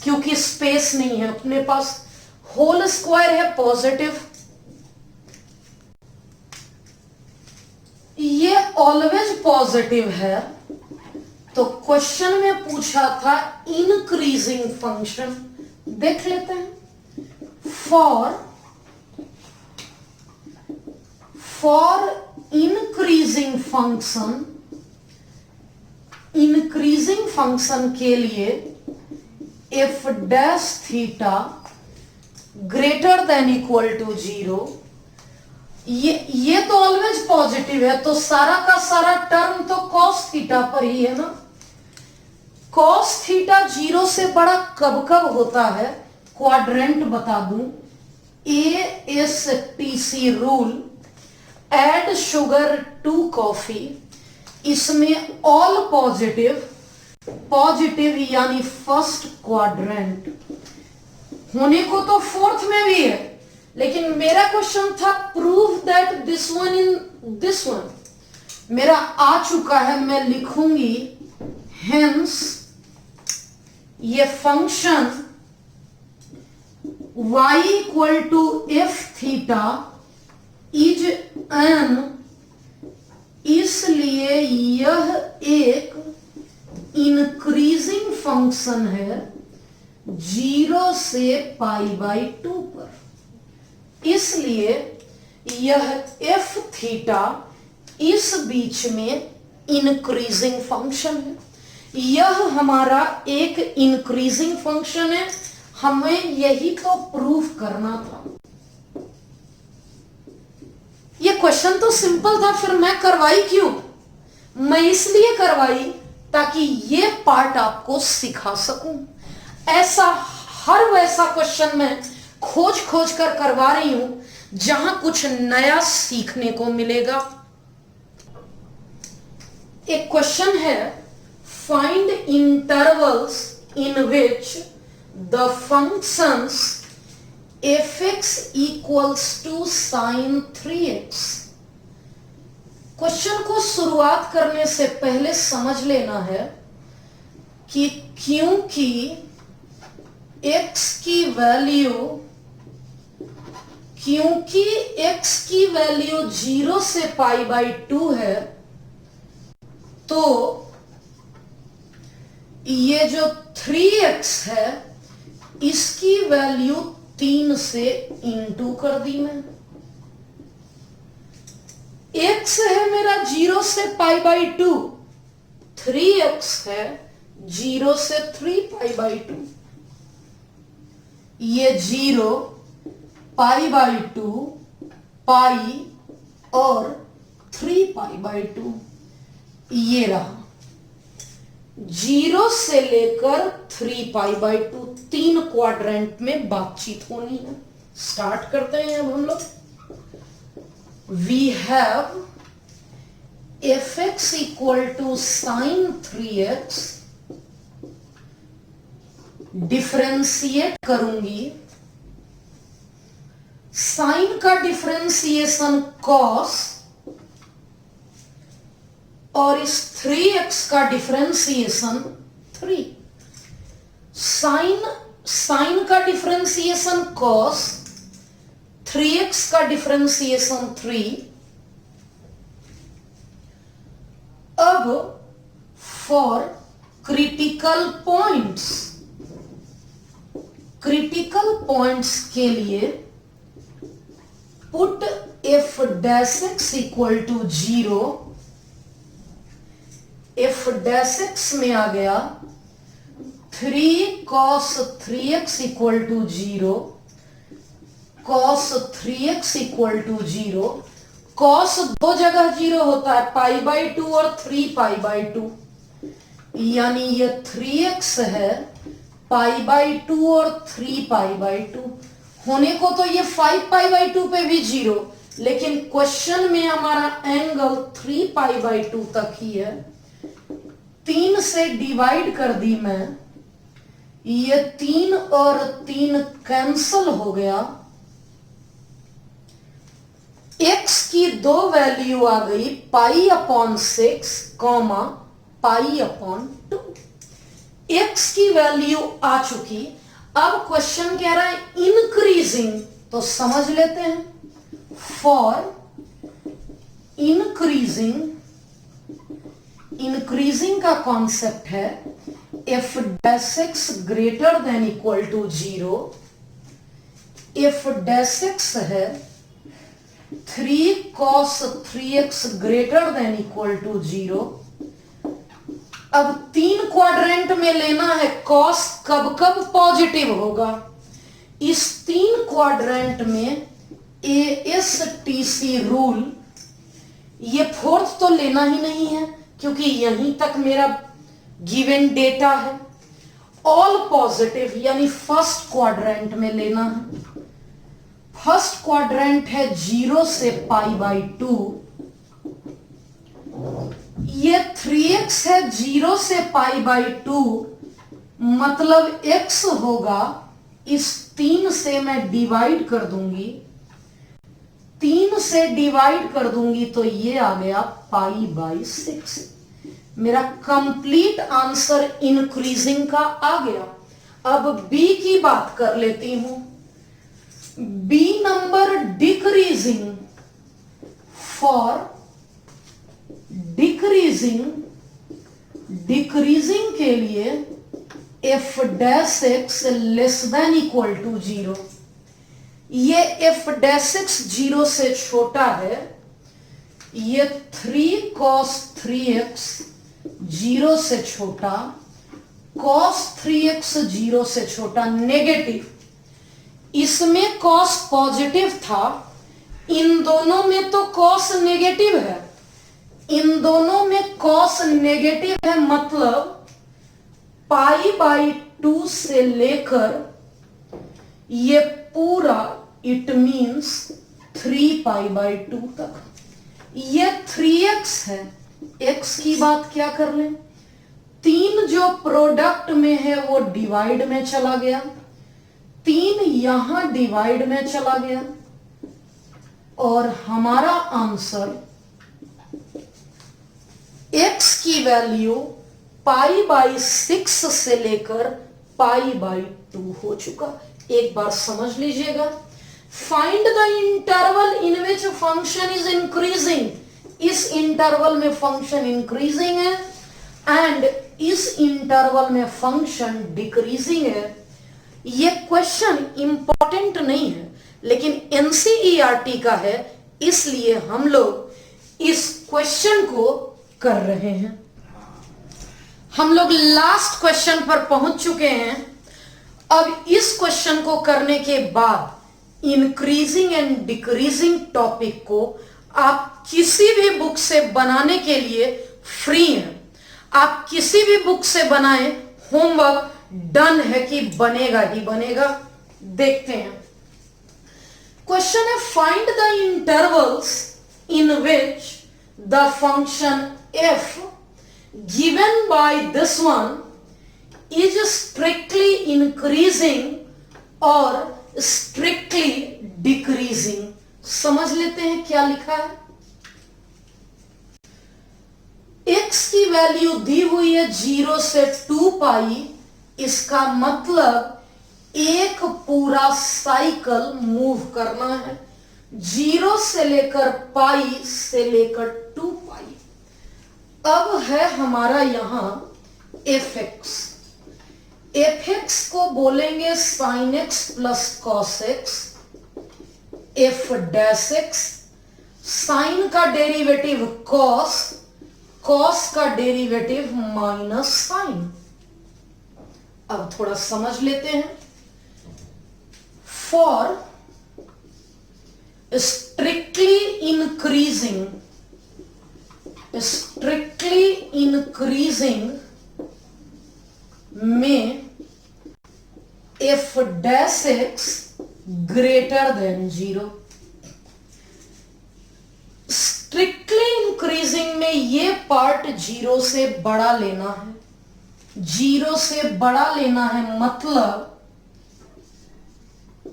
क्योंकि स्पेस नहीं है अपने पास। होल स्क्वायर है पॉजिटिव, ये ऑलवेज पॉजिटिव है। तो क्वेश्चन में पूछा था इंक्रीजिंग फंक्शन, देख लेते हैं। For increasing function, increasing function के लिए f dash theta greater than equal to 0। ये तो ऑलवेज पॉजिटिव है, तो सारा का सारा टर्म तो कॉस थीटा पर ही है ना। कॉस थीटा 0 से बड़ा कब कब होता है, क्वाड्रेंट बता दूं। ASTC rule, add sugar to coffee, इसमें ऑल पॉजिटिव यानी फर्स्ट क्वाड्रेंट। होने को तो फोर्थ में भी है, लेकिन मेरा क्वेश्चन था prove that this one in this one, मेरा आ चुका है, मैं लिखूंगी हेंस ये फंक्शन y equal to f theta is an, इसलिए यह एक इंक्रीजिंग फंक्शन है 0 से π/2 पर। इसलिए यह एफ थीटा इस बीच में इंक्रीजिंग फंक्शन है। यह हमारा एक इंक्रीजिंग फंक्शन है, हमें यही तो प्रूव करना था। ये क्वेश्चन तो सिंपल था, फिर मैं करवाई क्यों? मैं इसलिए करवाई ताकि ये पार्ट आपको सिखा सकूं। ऐसा हर वैसा क्वेश्चन मैं खोज खोज कर करवा रही हूं जहां कुछ नया सीखने को मिलेगा। एक क्वेश्चन है, find intervals in which the functions fx equals to sine 3x। Question को शुरुआत करने से पहले समझ लेना है कि क्योंकि x की वैल्यू 0 से π/2 है, तो ये जो 3x है इसकी वैल्यू 3 से इंटू कर दी मैं। x है मेरा 0 से π/2, 3x है 0 से 3π/2। ये 0 π/2 पाई और 3π/2 ये रहा। 0 से लेकर 3π/2 तीन क्वाड्रेंट में बातचीत होनी है। स्टार्ट करते हैं अब हम लोग। We have fx equal to sine 3x, differentiate करूंगी। साइन का डिफरेंशिएशन cos और इस 3x का डिफरेंशिएशन 3। साइन का डिफरेंशिएशन cos, 3x का डिफरेंशिएशन 3। अब फॉर क्रिटिकल पॉइंट्स के लिए put f dash x equal to 0। f dash x में आ गया 3 cos 3x equal to 0, cos 3x equal to 0। cos दो जगह 0 होता है, π/2 और 3π/2, यानी ये 3x है π/2 और 3π/2। होने को तो ये 5π/2 पे भी 0, लेकिन क्वेश्चन में हमारा एंगल 3π/2 तक ही है। 3 से डिवाइड कर दी मैं, ये 3 और 3 कैंसल हो गया। x की दो वैल्यू आ गई, π/6 π/2। x की वैल्यू आ चुकी। अब क्वेश्चन कह रहा है इंक्रीजिंग, तो समझ लेते हैं। फॉर इंक्रीजिंग का कॉन्सेप्ट है f dash x greater than equal to 0। f dash x है 3 cos 3x greater than equal to 0। अब 3 क्वाड्रेंट में लेना है, cos कब कब पॉजिटिव होगा। इस 3 क्वाड्रेंट में ASTC रूल, ये फोर्थ तो लेना ही नहीं है क्योंकि यहीं तक मेरा गिवन डेटा है। ऑल पॉजिटिव यानी फर्स्ट क्वाड्रेंट में लेना है। फर्स्ट क्वाड्रेंट है 0 से π/2। ये 3x है 0 से π/2, मतलब x होगा, इस 3 से मैं डिवाइड कर दूंगी। 3 से डिवाइड कर दूंगी तो ये आ गया π/6। मेरा कंप्लीट आंसर इंक्रीजिंग का आ गया। अब बी की बात कर लेती हूं। B number decreasing, for decreasing के लिए f dash x less than equal to 0। ये एफ डैश एक्स 0 से छोटा है, ये 3 cos 3x 0 से छोटा, cos 3x 0 से छोटा, नेगेटिव। इसमें cos पॉजिटिव था, इन दोनों में तो cos नेगेटिव है, इन दोनों में cos नेगेटिव है, मतलब π/2 से लेकर ये पूरा, इट मींस 3π/2 तक। ये 3x है, x की बात क्या कर लें, 3 जो प्रोडक्ट में है वो डिवाइड में चला गया, 3 यहां डिवाइड में चला गया, और हमारा आंसर x की वैल्यू π/6 से लेकर π/2 हो चुका। एक बार समझ लीजिएगा, find the interval in which function is increasing. इस इंटरवल में फंक्शन इंक्रीजिंग है एंड इस इंटरवल में फंक्शन डिक्रीजिंग है। ये क्वेश्चन इंपॉर्टेंट नहीं है, लेकिन एनसीईआरटी का है, इसलिए हम लोग इस क्वेश्चन को कर रहे हैं। हम लोग लास्ट क्वेश्चन पर पहुंच चुके हैं। अब इस क्वेश्चन को करने के बाद इंक्रीजिंग एंड डिक्रीजिंग टॉपिक को आप किसी भी बुक से बनाने के लिए फ्री हैं। आप किसी भी बुक से बनाएं, होमवर्क डन है कि बनेगा ही बनेगा। देखते हैं, क्वेश्चन है find the intervals in which the function f given by this one is strictly increasing or strictly decreasing। समझ लेते हैं क्या लिखा है। x की वैल्यू दी हुई है 0 से 2π, इसका मतलब एक पूरा साइकिल मूव करना है 0 से लेकर π से लेकर 2π। अब है हमारा यहां fx, fx को बोलेंगे sin x plus cos x, f dash x, sine का डेरिवेटिव cos, cos का डेरिवेटिव माइनस साइन। अब थोड़ा समझ लेते हैं। फॉर स्ट्रिक्टली इंक्रीजिंग में f dash x greater than 0। Strictly increasing में ये पार्ट 0 से बड़ा लेना है, 0 से बड़ा लेना है, मतलब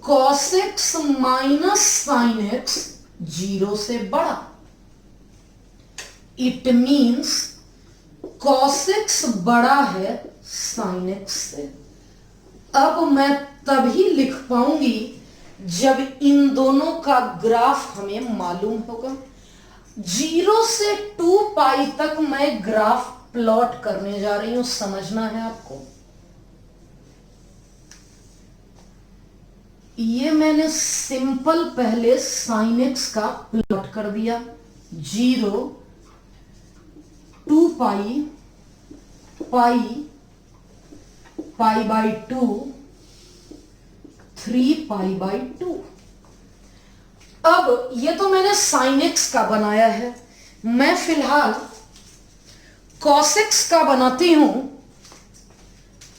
cos x minus sin x 0 से बड़ा। इट मीन्स cos x बड़ा है sin x से। अब मैं तभी लिख पाऊंगी जब इन दोनों का ग्राफ हमें मालूम होगा। 0 से 2π तक मैं ग्राफ प्लॉट करने जा रही हूं, समझना है आपको। ये मैंने सिंपल पहले sin x का प्लॉट कर दिया, 0 2π π/2 3π/2। अब ये तो मैंने sin x का बनाया है, मैं फिलहाल cos x का बनाती हूं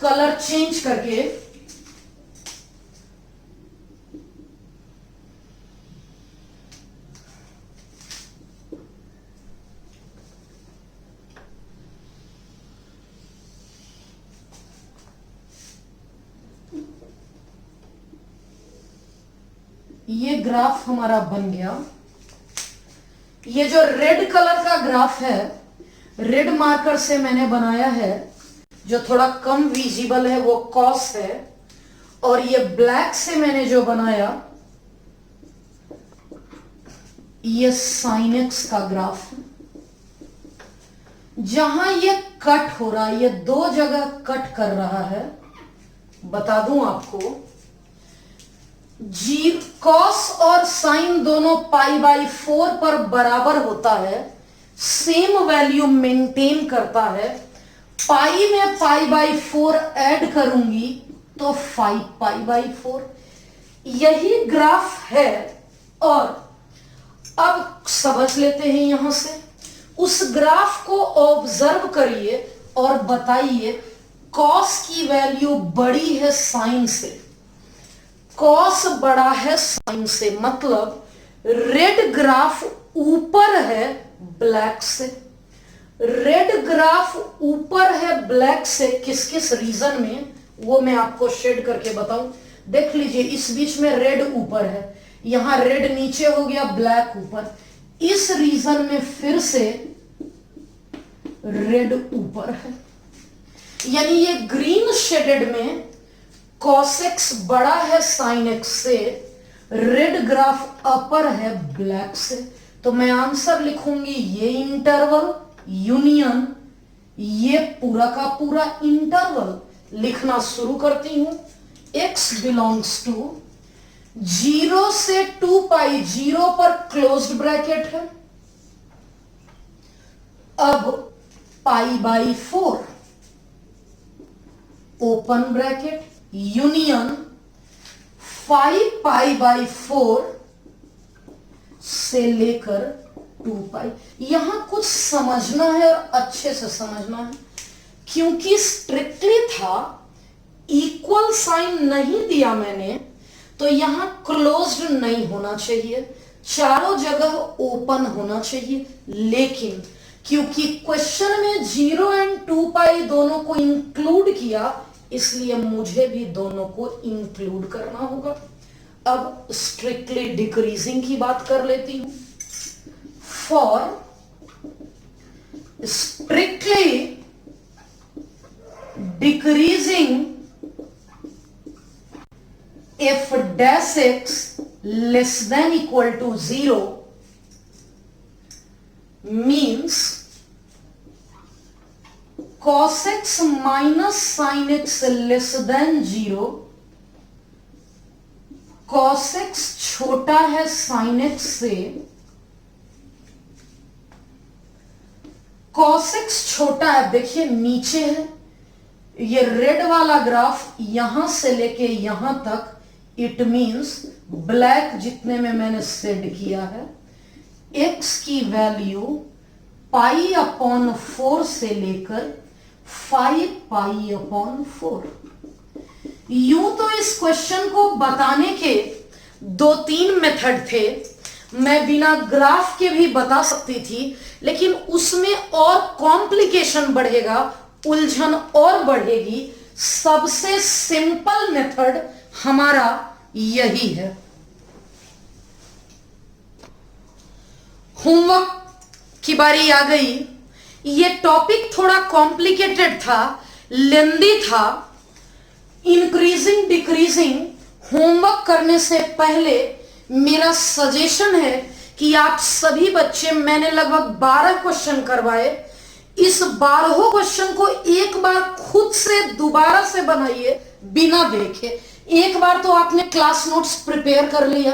कलर चेंज करके। ये ग्राफ हमारा बन गया। ये जो रेड कलर का ग्राफ है, रेड मार्कर से मैंने बनाया है, जो थोड़ा कम विजिबल है वो कॉस है, और ये ब्लैक से मैंने जो बनाया ये साइन एक्स का ग्राफ है। जहां ये कट हो रहा है, ये दो जगह कट कर रहा है, बता दूं आपको, जी कॉस और साइन दोनों π/4 पर बराबर होता है, सेम वैल्यू मेंटेन करता है। पाई में π/4 ऐड करूंगी तो 5π/4, यही ग्राफ है। और अब समझ लेते हैं यहां से, उस ग्राफ को ऑब्जर्व करिए और बताइए कॉस की वैल्यू बड़ी है साइन से, कॉस बड़ा है साइन से, मतलब रेड ग्राफ ऊपर है ब्लैक से। रेड ग्राफ ऊपर है ब्लैक से किस किस रीजन में, वो मैं आपको शेड करके बताऊं। देख लीजिए, इस बीच में रेड ऊपर है, यहां रेड नीचे हो गया, ब्लैक ऊपर। इस रीजन में फिर से रेड ऊपर है, यानी ये ग्रीन शेडेड में cos x बड़ा है sin x से, रेड ग्राफ अपर है ब्लैक से। तो मैं आंसर लिखूंगी ये इंटरवल यूनियन ये पूरा का पूरा इंटरवल। लिखना शुरू करती हूं। x बिलोंग्स टू 0 से 2π, 0 पर क्लोज्ड ब्रैकेट है, अब π/4 ओपन ब्रैकेट यूनियन 5π/4 से लेकर 2π। यहां कुछ समझना है और अच्छे से समझना है, क्योंकि स्ट्रिक्टली था, इक्वल साइन नहीं दिया मैंने, तो यहां क्लोज्ड नहीं होना चाहिए, चारों जगह ओपन होना चाहिए। लेकिन क्योंकि क्वेश्चन में 0 एंड 2π दोनों को इंक्लूड किया, इसलिए मुझे भी दोनों को इंक्लूड करना होगा। अब स्ट्रिक्टली डिक्रीजिंग की बात कर लेती हूं। For strictly decreasing if dash x less than equal to 0 means cos x minus sin x less than 0, cos x छोटा है sin x से, cos x छोटा है, देखिए नीचे है, ये रेड वाला ग्राफ यहां से लेके यहां तक, इट मींस ब्लैक जितने में मैंने सेट किया है, x की वैल्यू π/4 से लेकर 5π/4। यूं तो इस क्वेश्चन को बताने के 2-3 मेथड थे, मैं बिना ग्राफ के भी बता सकती थी, लेकिन उसमें और कॉम्प्लिकेशन बढ़ेगा, उलझन और बढ़ेगी। सबसे सिंपल मेथड हमारा यही है। होमवर्क की बारी आ गई। ये टॉपिक थोड़ा कॉम्प्लिकेटेड था, लेंदी था। इंक्रीजिंग डिक्रीजिंग होमवर्क करने से पहले मेरा सजेशन है कि आप सभी बच्चे, मैंने लगभग 12 क्वेश्चन करवाए, इस 12 क्वेश्चन को एक बार खुद से दोबारा से बनाइए बिना देखे। एक बार तो आपने क्लास नोट्स प्रिपेयर कर लिया,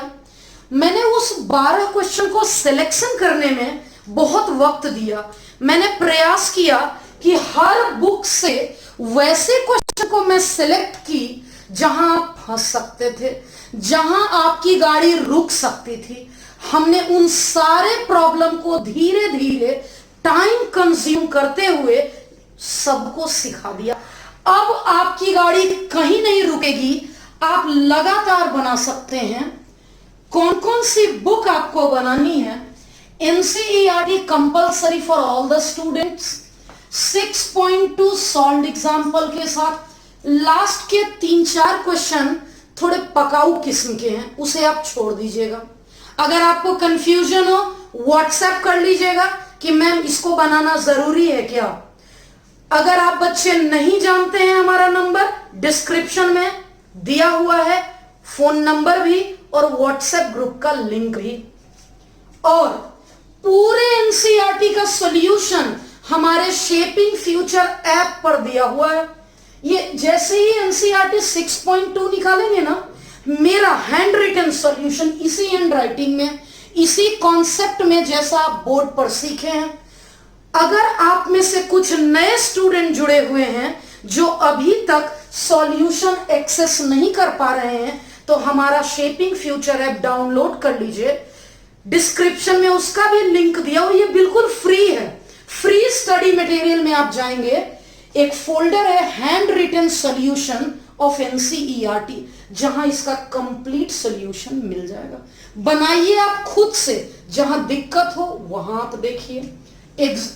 मैंने उस 12 क्वेश्चन को सिलेक्शन करने में बहुत वक्त दिया। मैंने प्रयास किया कि हर बुक से वैसे क्वेश्चन को मैं सिलेक्ट की जहां आप फंस सकते थे, जहां आपकी गाड़ी रुक सकती थी। हमने उन सारे प्रॉब्लम को धीरे धीरे टाइम कंज्यूम करते हुए सबको सिखा दिया। अब आपकी गाड़ी कहीं नहीं रुकेगी, आप लगातार बना सकते हैं। कौन कौन सी बुक आपको बनानी है? NCERT compulsory for all the students, 6.2 solved example के साथ। लास्ट के 3-4 क्वेश्चन थोड़े पकाऊ किस्म के हैं, उसे आप छोड़ दीजिएगा। अगर आपको कंफ्यूजन हो व्हाट्सएप कर लीजिएगा कि मैम इसको बनाना जरूरी है क्या। अगर आप बच्चे नहीं जानते हैं, हमारा नंबर डिस्क्रिप्शन में दिया हुआ है, फोन नंबर भी और व्हाट्सएप ग्रुप का लिंक भी। और पूरे एनसीईआरटी का सॉल्यूशन हमारे शेपिंग फ्यूचर ऐप पर दिया हुआ है। ये जैसे ही एनसीईआरटी 6.2 निकालेंगे ना, मेरा हैंड रिटन सॉल्यूशन इसी हैंड राइटिंग में, इसी कॉन्सेप्ट में जैसा आप बोर्ड पर सीखे हैं। अगर आप में से कुछ नए स्टूडेंट जुड़े हुए हैं जो अभी तक सॉल्यूशन एक्सेस नहीं कर पा रहे हैं, तो हमारा शेपिंग फ्यूचर ऐप डाउनलोड कर लीजिए। डिस्क्रिप्शन में उसका भी लिंक दिया हुआ, ये बिल्कुल फ्री है। फ्री स्टडी मटेरियल में आप जाएंगे, एक फोल्डर है handwritten solution of NCERT, जहां इसका कंप्लीट सॉल्यूशन मिल जाएगा। बनाइए आप खुद से, जहां दिक्कत हो वहां आप देखिए।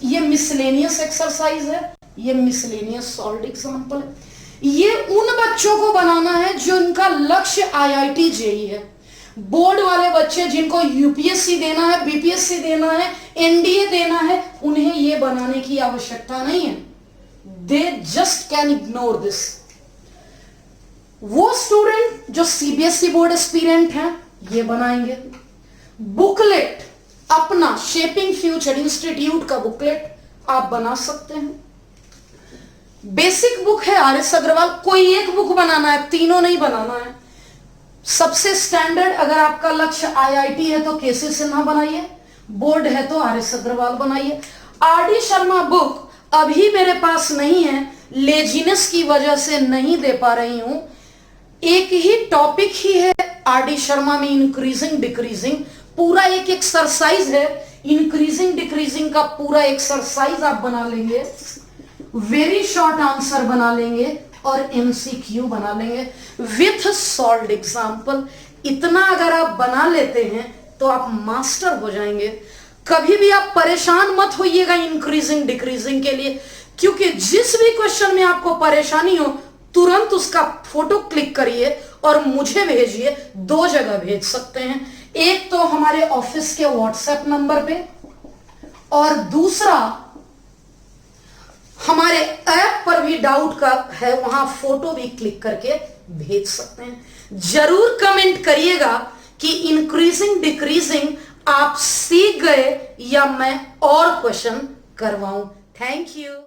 ये मिसलेनियस एक्सरसाइज है, ये मिसलेनियस सॉल्व्ड एग्जांपल है। ये उन बच्चों को बनाना है जो इनका लक्ष्य आईआईटी जेईई है। बोर्ड वाले बच्चे जिनको यूपीएससी देना है, बीपीएससी देना है, एनडीए देना है, उन्हें ये बनाने की आवश्यकता नहीं है। They just can ignore this. वो स्टूडेंट जो सीबीएसई बोर्ड एस्पिरेंट हैं, ये बनाएंगे। बुकलेट, अपना शेपिंग फ्यूचर इंस्टीट्यूट का बुकलेट आप बना सकते हैं। बेसिक बुक है आर.एस. अग्रवाल, कोई एक बुक बनाना है, तीनों नहीं बनाना है। सबसे स्टैंडर्ड, अगर आपका लक्ष्य आईआईटी है तो केसी सिन्हा बनाइए, बोर्ड है तो आर.एस. अग्रवाल बनाइए। आर.डी. शर्मा बुक अभी मेरे पास नहीं है, लेजीनेस की वजह से नहीं दे पा रही हूं। एक ही टॉपिक ही है आर.डी. शर्मा में, इंक्रीजिंग डिक्रीजिंग, पूरा एक एक्सरसाइज है। इंक्रीजिंग डिक्रीजिंग का पूरा एक्सरसाइज आप बना लेंगे, वेरी शॉर्ट आंसर बना लेंगे और एमसीक्यू बना लेंगे विथ सॉल्व्ड एग्जांपल। इतना अगर आप बना लेते हैं तो आप मास्टर हो जाएंगे। कभी भी आप परेशान मत होइएगा इंक्रीजिंग डिक्रीजिंग के लिए, क्योंकि जिस भी क्वेश्चन में आपको परेशानी हो, तुरंत उसका फोटो क्लिक करिए और मुझे भेजिए। दो जगह भेज सकते हैं, एक तो हमारे ऑफिस के व्हाट्सएप नंबर पे, और दूसरा हमारे ऐप पर भी डाउट का है, वहां फोटो भी क्लिक करके भेज सकते हैं। जरूर कमेंट करिएगा कि इंक्रीजिंग डिक्रीजिंग आप सीख गए या मैं और क्वेश्चन करवाऊं। Thank you.